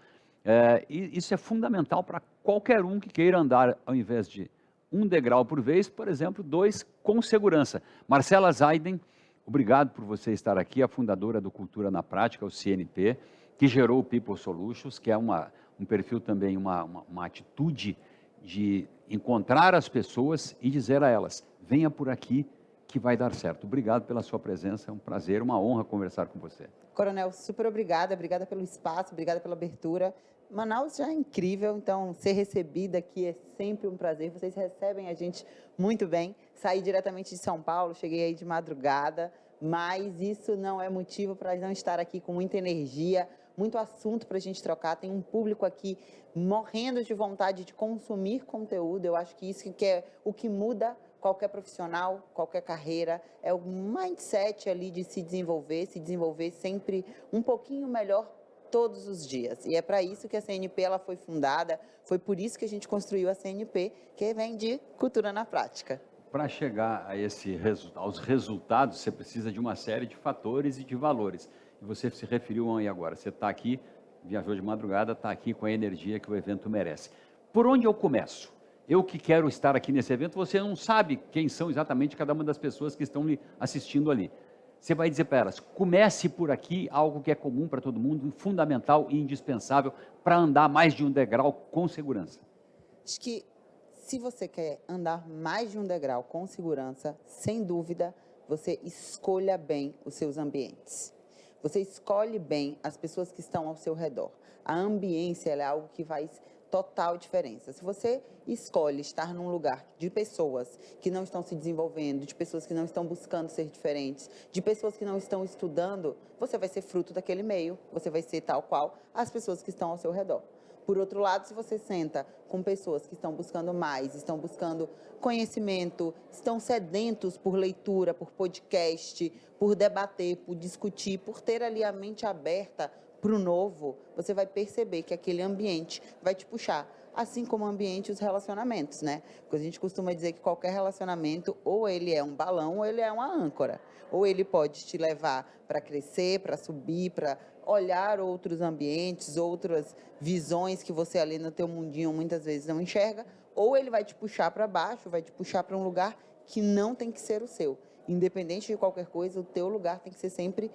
isso é fundamental para qualquer um que queira andar, ao invés de 1 degrau por vez, por exemplo, 2 com segurança. Marcela Zaiden, obrigado por você estar aqui, a fundadora do Cultura na Prática, o CNP, que gerou o People Solutions, que é um perfil também, uma atitude de encontrar as pessoas e dizer a elas: venha por aqui que vai dar certo. Obrigado pela sua presença, é um prazer, uma honra conversar com você. Coronel, super obrigada pelo espaço, obrigada pela abertura. Manaus já é incrível, então ser recebida aqui é sempre um prazer. Vocês recebem a gente muito bem. Saí diretamente de São Paulo, cheguei aí de madrugada, mas isso não é motivo para não estar aqui com muita energia, muito assunto para a gente trocar. Tem um público aqui morrendo de vontade de consumir conteúdo. Eu acho que isso que é o que muda qualquer profissional, qualquer carreira, é o mindset ali de se desenvolver sempre um pouquinho melhor todos os dias. E é para isso que a CNP ela foi fundada, foi por isso que a gente construiu a CNP, que vem de Cultura na Prática. Para chegar a aos resultados, você precisa de uma série de fatores e de valores. E você se referiu aí agora, você está aqui, viajou de madrugada, está aqui com a energia que o evento merece. Por onde eu começo? Eu que quero estar aqui nesse evento, você não sabe quem são exatamente cada uma das pessoas que estão lhe assistindo ali. Você vai dizer para elas: comece por aqui, algo que é comum para todo mundo, fundamental e indispensável para andar mais de 1 degrau com segurança. Acho que se você quer andar mais de 1 degrau com segurança, sem dúvida, você escolha bem os seus ambientes. Você escolhe bem as pessoas que estão ao seu redor. A ambiência ela é algo que faz total diferença. Se você escolhe estar num lugar de pessoas que não estão se desenvolvendo, de pessoas que não estão buscando ser diferentes, de pessoas que não estão estudando, você vai ser fruto daquele meio, você vai ser tal qual as pessoas que estão ao seu redor. Por outro lado, se você senta com pessoas que estão buscando mais, estão buscando conhecimento, estão sedentos por leitura, por podcast, por debater, por discutir, por ter ali a mente aberta para o novo, você vai perceber que aquele ambiente vai te puxar. Assim como o ambiente e os relacionamentos, né? Porque a gente costuma dizer que qualquer relacionamento, ou ele é um balão, ou ele é uma âncora. Ou ele pode te levar para crescer, para subir, para olhar outros ambientes, outras visões que você ali no teu mundinho muitas vezes não enxerga, ou ele vai te puxar para baixo, vai te puxar para um lugar que não tem que ser o seu. Independente de qualquer coisa, o teu lugar tem que ser sempre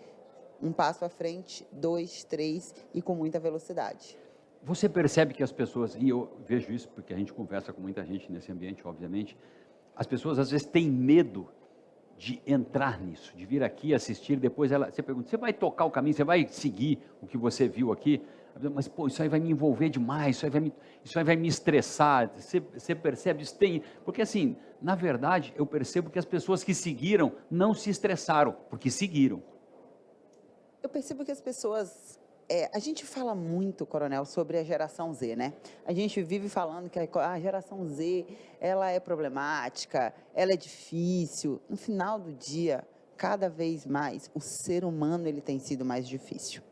um passo à frente, 2, 3 e com muita velocidade. Você percebe que as pessoas, e eu vejo isso porque a gente conversa com muita gente nesse ambiente, obviamente, as pessoas às vezes têm medo de entrar nisso, de vir aqui assistir, depois você pergunta, você vai tocar o caminho, você vai seguir o que você viu aqui? Mas, pô, isso aí vai me envolver demais, isso aí vai me estressar, você percebe isso? Porque assim, na verdade, eu percebo que as pessoas que seguiram não se estressaram, porque seguiram. Eu percebo que as pessoas... a gente fala muito, Coronel, sobre a geração Z, né? A gente vive falando que a geração Z, ela é problemática, ela é difícil. No final do dia, cada vez mais, o ser humano ele tem sido mais difícil.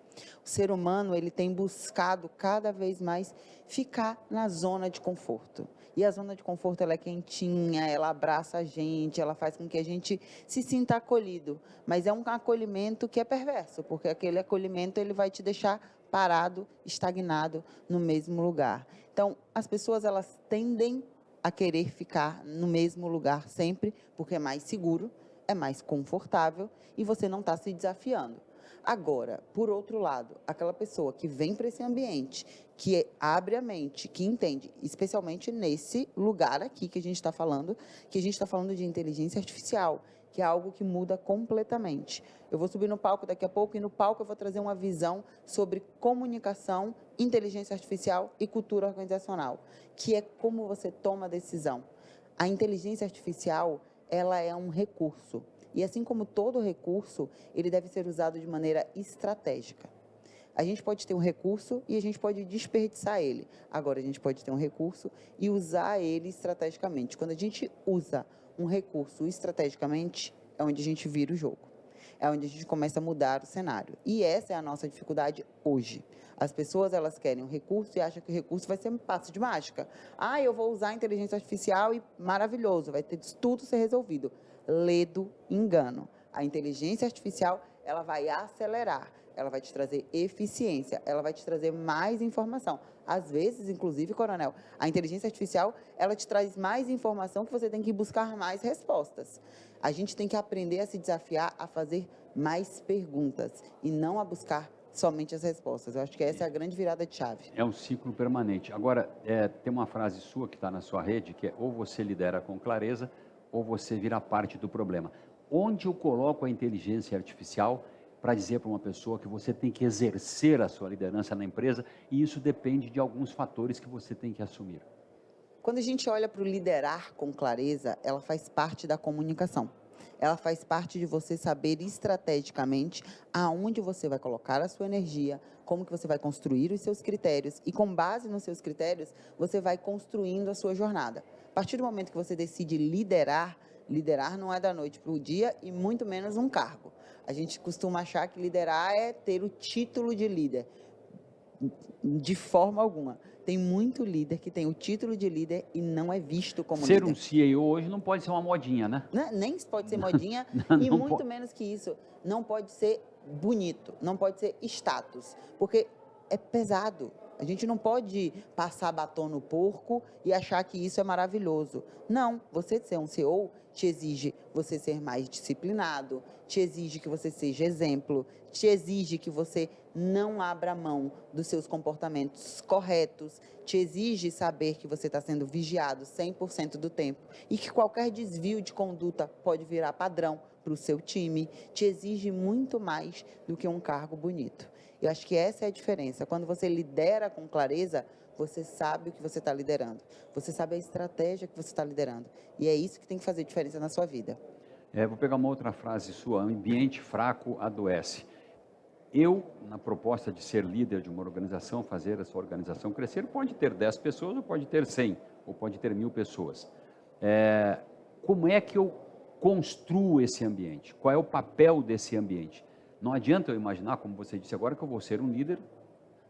O ser humano ele tem buscado cada vez mais ficar na zona de conforto. E a zona de conforto ela é quentinha, ela abraça a gente, ela faz com que a gente se sinta acolhido. Mas é um acolhimento que é perverso, porque aquele acolhimento ele vai te deixar parado, estagnado no mesmo lugar. Então, as pessoas elas tendem a querer ficar no mesmo lugar sempre, porque é mais seguro, é mais confortável e você não está se desafiando. Agora, por outro lado, aquela pessoa que vem para esse ambiente, que abre a mente, que entende, especialmente nesse lugar aqui que a gente está falando de inteligência artificial, que é algo que muda completamente. Eu vou subir no palco daqui a pouco e no palco eu vou trazer uma visão sobre comunicação, inteligência artificial e cultura organizacional, que é como você toma a decisão. A inteligência artificial, ela é um recurso. E assim como todo recurso, ele deve ser usado de maneira estratégica. A gente pode ter um recurso e a gente pode desperdiçar ele. Agora, a gente pode ter um recurso e usar ele estrategicamente. Quando a gente usa um recurso estrategicamente, é onde a gente vira o jogo. É onde a gente começa a mudar o cenário. E essa é a nossa dificuldade hoje. As pessoas, elas querem um recurso e acham que o recurso vai ser um passo de mágica. Eu vou usar a inteligência artificial e maravilhoso, vai ter tudo ser resolvido. Ledo engano. A inteligência artificial, ela vai acelerar, ela vai te trazer eficiência, ela vai te trazer mais informação. Às vezes, inclusive, Coronel, a inteligência artificial, ela te traz mais informação que você tem que buscar mais respostas. A gente tem que aprender a se desafiar a fazer mais perguntas e não a buscar somente as respostas. Eu acho que essa é a grande virada de chave. É um ciclo permanente. Agora, tem uma frase sua que está na sua rede, que é ou você lidera com clareza, ou você vira parte do problema. Onde eu coloco a inteligência artificial para dizer para uma pessoa que você tem que exercer a sua liderança na empresa e isso depende de alguns fatores que você tem que assumir? Quando a gente olha para o liderar com clareza, ela faz parte da comunicação. Ela faz parte de você saber estrategicamente aonde você vai colocar a sua energia, como que você vai construir os seus critérios e com base nos seus critérios, você vai construindo a sua jornada. A partir do momento que você decide liderar não é da noite para o dia e muito menos um cargo. A gente costuma achar que liderar é ter o título de líder. De forma alguma. Tem muito líder que tem o título de líder e não é visto como líder. Ser um CEO hoje não pode ser uma modinha, né? Nem pode ser modinha e muito menos que isso. Não pode ser bonito, não pode ser status, porque é pesado. A gente não pode passar batom no porco e achar que isso é maravilhoso. Não, você ser um CEO te exige você ser mais disciplinado, te exige que você seja exemplo, te exige que você não abra mão dos seus comportamentos corretos, te exige saber que você está sendo vigiado 100% do tempo e que qualquer desvio de conduta pode virar padrão para o seu time, te exige muito mais do que um cargo bonito. Eu acho que essa é a diferença. Quando você lidera com clareza, você sabe o que você está liderando. Você sabe a estratégia que você está liderando. E é isso que tem que fazer diferença na sua vida. Vou pegar uma outra frase sua. Ambiente fraco adoece. Eu, na proposta de ser líder de uma organização, fazer essa organização crescer, pode ter 10 pessoas, ou pode ter 100, ou pode ter 1000 pessoas. Como é que eu construo esse ambiente? Qual é o papel desse ambiente? Não adianta eu imaginar, como você disse agora, que eu vou ser um líder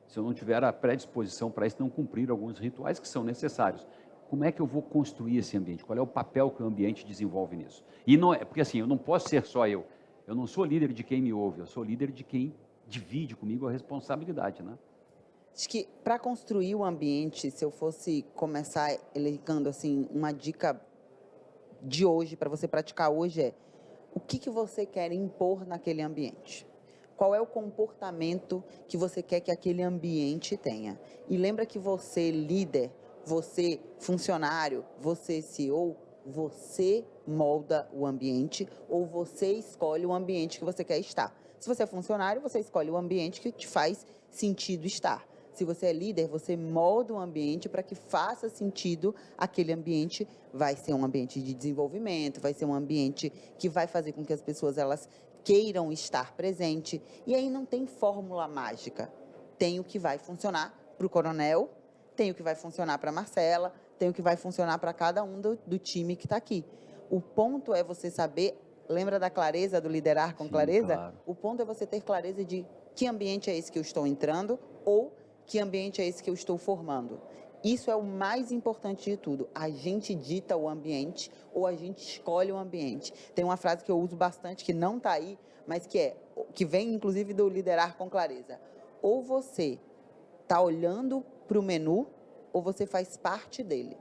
se eu não tiver a predisposição para isso, não cumprir alguns rituais que são necessários. Como é que eu vou construir esse ambiente? Qual é o papel que o ambiente desenvolve nisso? E não é, porque assim, eu não posso ser só eu. Eu não sou líder de quem me ouve, eu sou líder de quem divide comigo a responsabilidade, né? Acho que para construir o ambiente, se eu fosse começar elencando assim, uma dica de hoje, para você praticar hoje é: o que você quer impor naquele ambiente? Qual é o comportamento que você quer que aquele ambiente tenha? E lembra que você, líder, você, funcionário, você, CEO, você molda o ambiente ou você escolhe o ambiente que você quer estar. Se você é funcionário, você escolhe o ambiente que te faz sentido estar. Se você é líder, você molda o ambiente para que faça sentido aquele ambiente. Vai ser um ambiente de desenvolvimento, vai ser um ambiente que vai fazer com que as pessoas elas queiram estar presente. E aí não tem fórmula mágica. Tem o que vai funcionar para o coronel, tem o que vai funcionar para a Marcela, tem o que vai funcionar para cada um do time que está aqui. O ponto é você saber, lembra da clareza, do liderar com clareza? Claro. O ponto é você ter clareza de que ambiente é esse que eu estou entrando ou que ambiente é esse que eu estou formando. Isso é o mais importante de tudo. A gente dita o ambiente ou a gente escolhe o ambiente. Tem uma frase que eu uso bastante, que não está aí, mas que vem inclusive do liderar com clareza. Ou você está olhando para o menu ou você faz parte dele.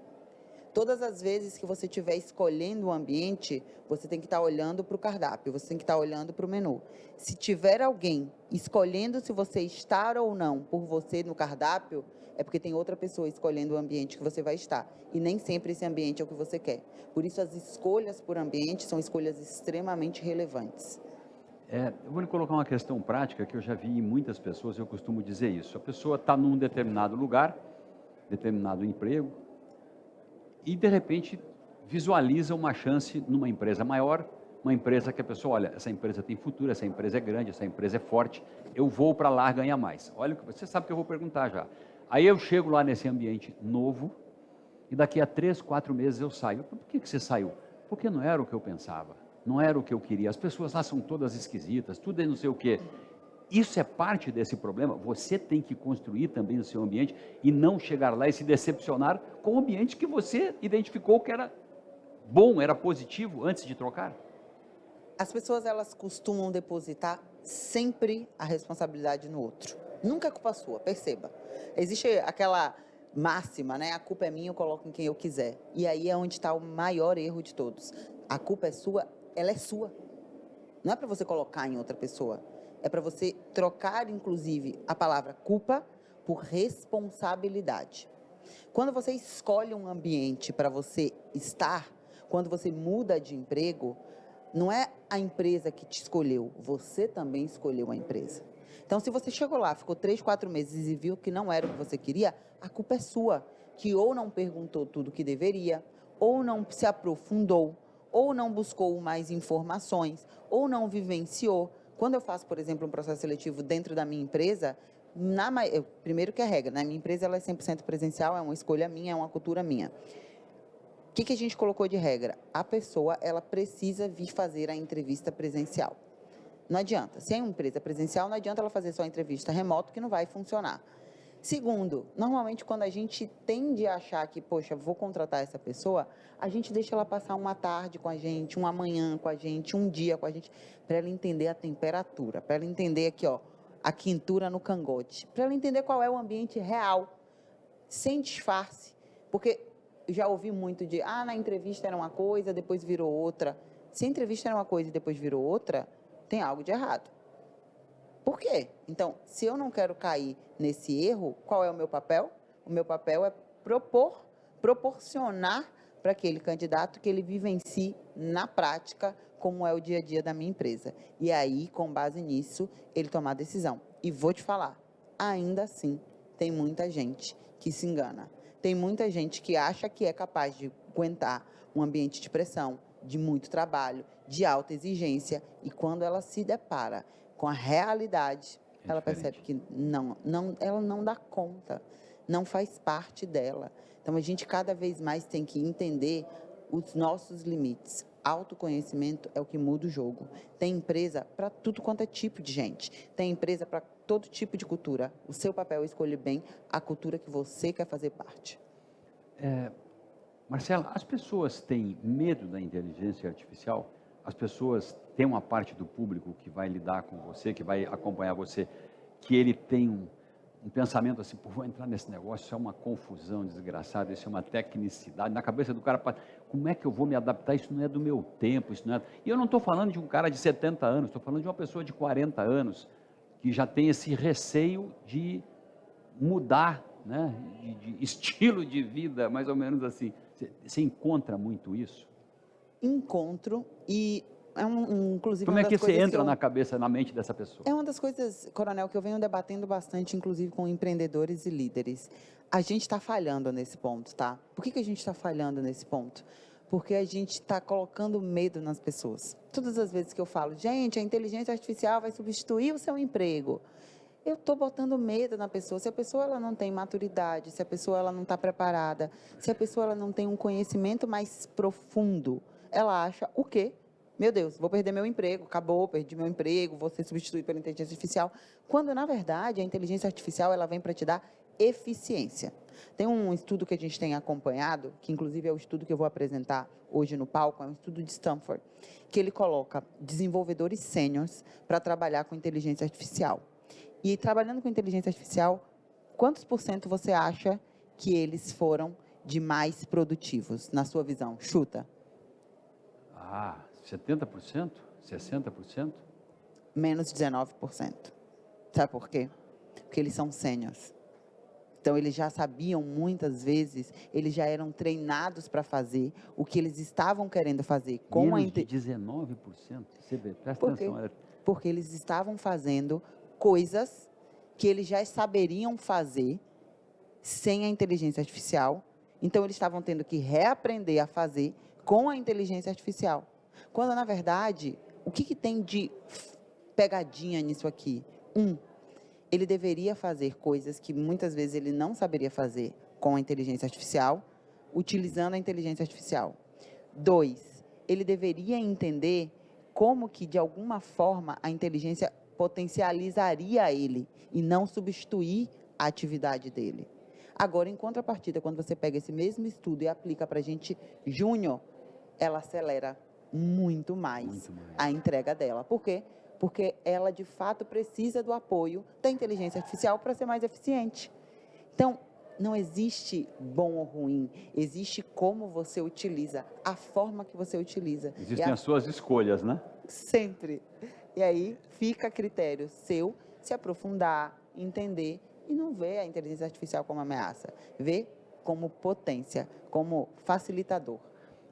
Todas as vezes que você estiver escolhendo o ambiente, você tem que estar olhando para o cardápio, você tem que estar olhando para o menu. Se tiver alguém escolhendo se você estar ou não por você no cardápio, é porque tem outra pessoa escolhendo o ambiente que você vai estar. E nem sempre esse ambiente é o que você quer. Por isso, as escolhas por ambiente são escolhas extremamente relevantes. Eu vou lhe colocar uma questão prática que eu já vi em muitas pessoas, eu costumo dizer isso. A pessoa está num determinado lugar, determinado emprego, e de repente visualiza uma chance numa empresa maior, uma empresa que a pessoa, olha, essa empresa tem futuro, essa empresa é grande, essa empresa é forte, eu vou para lá ganhar mais. Olha, você sabe que eu vou perguntar já. Aí eu chego lá nesse ambiente novo, e daqui a 3, 4 meses eu saio. Por que você saiu? Porque não era o que eu pensava, não era o que eu queria. As pessoas lá são todas esquisitas, tudo é não sei o quê. Isso é parte desse problema. Você tem que construir também o seu ambiente e não chegar lá e se decepcionar com o ambiente que você identificou que era bom, era positivo antes de trocar. As pessoas elas costumam depositar sempre a responsabilidade no outro. Nunca é culpa sua, perceba. Existe aquela máxima, né? A culpa é minha, eu coloco em quem eu quiser. E aí é onde está o maior erro de todos. A culpa é sua, ela é sua. Não é para você colocar em outra pessoa. É para você trocar, inclusive, a palavra culpa por responsabilidade. Quando você escolhe um ambiente para você estar, quando você muda de emprego, não é a empresa que te escolheu, você também escolheu a empresa. Então, se você chegou lá, ficou 3, 4 meses e viu que não era o que você queria, a culpa é sua, que ou não perguntou tudo o que deveria, ou não se aprofundou, ou não buscou mais informações, ou não vivenciou. Quando eu faço, por exemplo, um processo seletivo dentro da minha empresa, primeiro que é regra, né? Minha empresa ela é 100% presencial, é uma escolha minha, é uma cultura minha. O que a gente colocou de regra? A pessoa ela precisa vir fazer a entrevista presencial. Não adianta. Se é uma empresa presencial, não adianta ela fazer só a entrevista remoto, que não vai funcionar. Segundo, normalmente quando a gente tende a achar que, poxa, vou contratar essa pessoa, a gente deixa ela passar uma tarde com a gente, uma manhã com a gente, um dia com a gente, para ela entender a temperatura, para ela entender aqui, ó, a quentura no cangote, para ela entender qual é o ambiente real, sem disfarce. Porque eu já ouvi muito de, na entrevista era uma coisa, depois virou outra. Se a entrevista era uma coisa e depois virou outra, tem algo de errado. Por quê? Então, se eu não quero cair nesse erro, qual é o meu papel? O meu papel é proporcionar para aquele candidato que ele vivencie na prática como é o dia a dia da minha empresa. E aí, com base nisso, ele tomar a decisão. E vou te falar, ainda assim, tem muita gente que se engana. Tem muita gente que acha que é capaz de aguentar um ambiente de pressão, de muito trabalho, de alta exigência, e quando ela se depara com a realidade, ela percebe que ela não dá conta, não faz parte dela. Então, a gente cada vez mais tem que entender os nossos limites. Autoconhecimento é o que muda o jogo. Tem empresa para tudo quanto é tipo de gente. Tem empresa para todo tipo de cultura. O seu papel é escolher bem a cultura que você quer fazer parte. Marcela, as pessoas têm medo da inteligência artificial? As pessoas têm uma parte do público que vai lidar com você, que vai acompanhar você, que ele tem um pensamento assim, vou entrar nesse negócio, isso é uma confusão desgraçada, isso é uma tecnicidade, na cabeça do cara, como é que eu vou me adaptar, isso não é do meu tempo, isso não é... E eu não estou falando de um cara de 70 anos, estou falando de uma pessoa de 40 anos, que já tem esse receio de mudar, né, de estilo de vida, mais ou menos assim. Você encontra muito isso? Encontro e inclusive... Como é que você entra na cabeça, na mente dessa pessoa? É uma das coisas, Coronel, que eu venho debatendo bastante, inclusive com empreendedores e líderes. A gente está falhando nesse ponto, tá? Por que a gente está falhando nesse ponto? Porque a gente está colocando medo nas pessoas. Todas as vezes que eu falo, gente, a inteligência artificial vai substituir o seu emprego, eu estou botando medo na pessoa. Se a pessoa ela não tem maturidade, se a pessoa ela não está preparada, se a pessoa ela não tem um conhecimento mais profundo, ela acha o quê? Meu Deus, vou perder meu emprego, acabou, perdi meu emprego, vou ser substituído pela inteligência artificial. Quando, na verdade, a inteligência artificial ela vem para te dar eficiência. Tem um estudo que a gente tem acompanhado, que inclusive é o estudo que eu vou apresentar hoje no palco, é um estudo de Stanford, que ele coloca desenvolvedores sêniores para trabalhar com inteligência artificial. E trabalhando com inteligência artificial, quantos por cento você acha que eles foram de mais produtivos, na sua visão? Chuta. 70%? 60%? Menos de 19%. Sabe por quê? Porque eles são sêniores. Então, eles já sabiam, muitas vezes, eles já eram treinados para fazer o que eles estavam querendo fazer. Menos de 19%? Presta atenção. Porque eles estavam fazendo coisas que eles já saberiam fazer sem a inteligência artificial. Então, eles estavam tendo que reaprender a fazer com a inteligência artificial. Quando, na verdade, o que tem de pegadinha nisso aqui? Ele deveria fazer coisas que muitas vezes ele não saberia fazer com a inteligência artificial, utilizando a inteligência artificial. 2, ele deveria entender como que, de alguma forma, a inteligência potencializaria ele e não substituir a atividade dele. Agora, em contrapartida, quando você pega esse mesmo estudo e aplica para a gente júnior, ela acelera muito mais a entrega dela. Por quê? Porque ela, de fato, precisa do apoio da inteligência artificial para ser mais eficiente. Então, não existe bom ou ruim, existe como você utiliza, a forma que você utiliza. Existem as suas escolhas, né? Sempre. E aí, fica a critério seu se aprofundar, entender e não ver a inteligência artificial como ameaça. Ver como potência, como facilitador.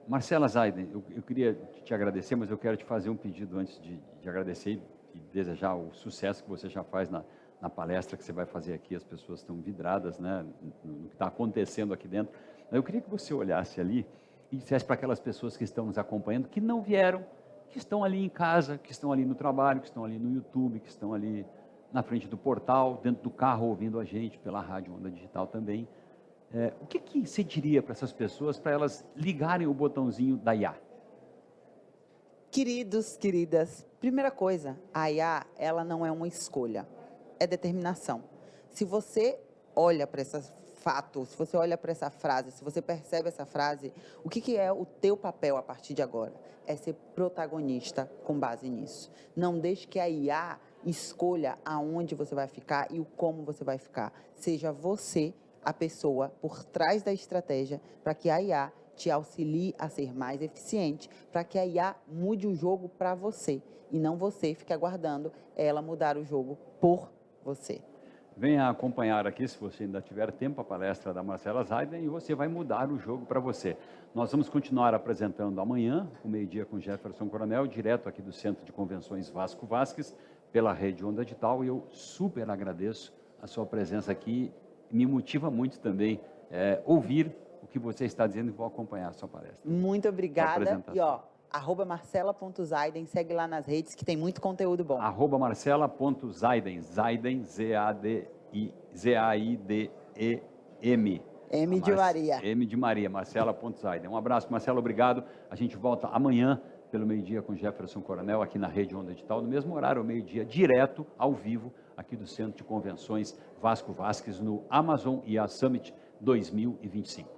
Marcela Zaiden, eu queria te agradecer, mas eu quero te fazer um pedido antes de agradecer e desejar o sucesso que você já faz na palestra que você vai fazer aqui. As pessoas estão vidradas, né, no que está acontecendo aqui dentro. Eu queria que você olhasse ali e dissesse para aquelas pessoas que estão nos acompanhando, que não vieram, que estão ali em casa, que estão ali no trabalho, que estão ali no YouTube, que estão ali na frente do portal, dentro do carro ouvindo a gente, pela rádio Onda Digital também. O que você diria para essas pessoas, para elas ligarem o botãozinho da IA? Queridos, queridas, primeira coisa, a IA, ela não é uma escolha, é determinação. Se você olha para esse fato, se você olha para essa frase, se você percebe essa frase, o que é o teu papel a partir de agora? É ser protagonista com base nisso. Não deixe que a IA escolha aonde você vai ficar e o como você vai ficar. Seja você a pessoa por trás da estratégia para que a IA te auxilie a ser mais eficiente, para que a IA mude o jogo para você e não você fique aguardando ela mudar o jogo por você. Venha acompanhar aqui, se você ainda tiver tempo, a palestra da Marcela Zaiden e você vai mudar o jogo para você. Nós vamos continuar apresentando amanhã, ao meio-dia, com Jefferson Coronel, direto aqui do Centro de Convenções Vasco Vasques, pela Rede Onda Digital, e eu super agradeço a sua presença aqui. Me motiva muito também ouvir o que você está dizendo e vou acompanhar a sua palestra. Muito obrigada. E @marcela.zaiden, segue lá nas redes que tem muito conteúdo bom. @marcela.zaiden, Zaiden, Z-A-I-D-E-M. M de Maria. M de Maria, Marcela Pontzaider. Um abraço, Marcela, obrigado. A gente volta amanhã, pelo meio-dia, com Jefferson Coronel, aqui na Rede Onda Digital, no mesmo horário, ao meio-dia, direto, ao vivo, aqui do Centro de Convenções Vasco Vasques, no Amazon IA Summit 2025.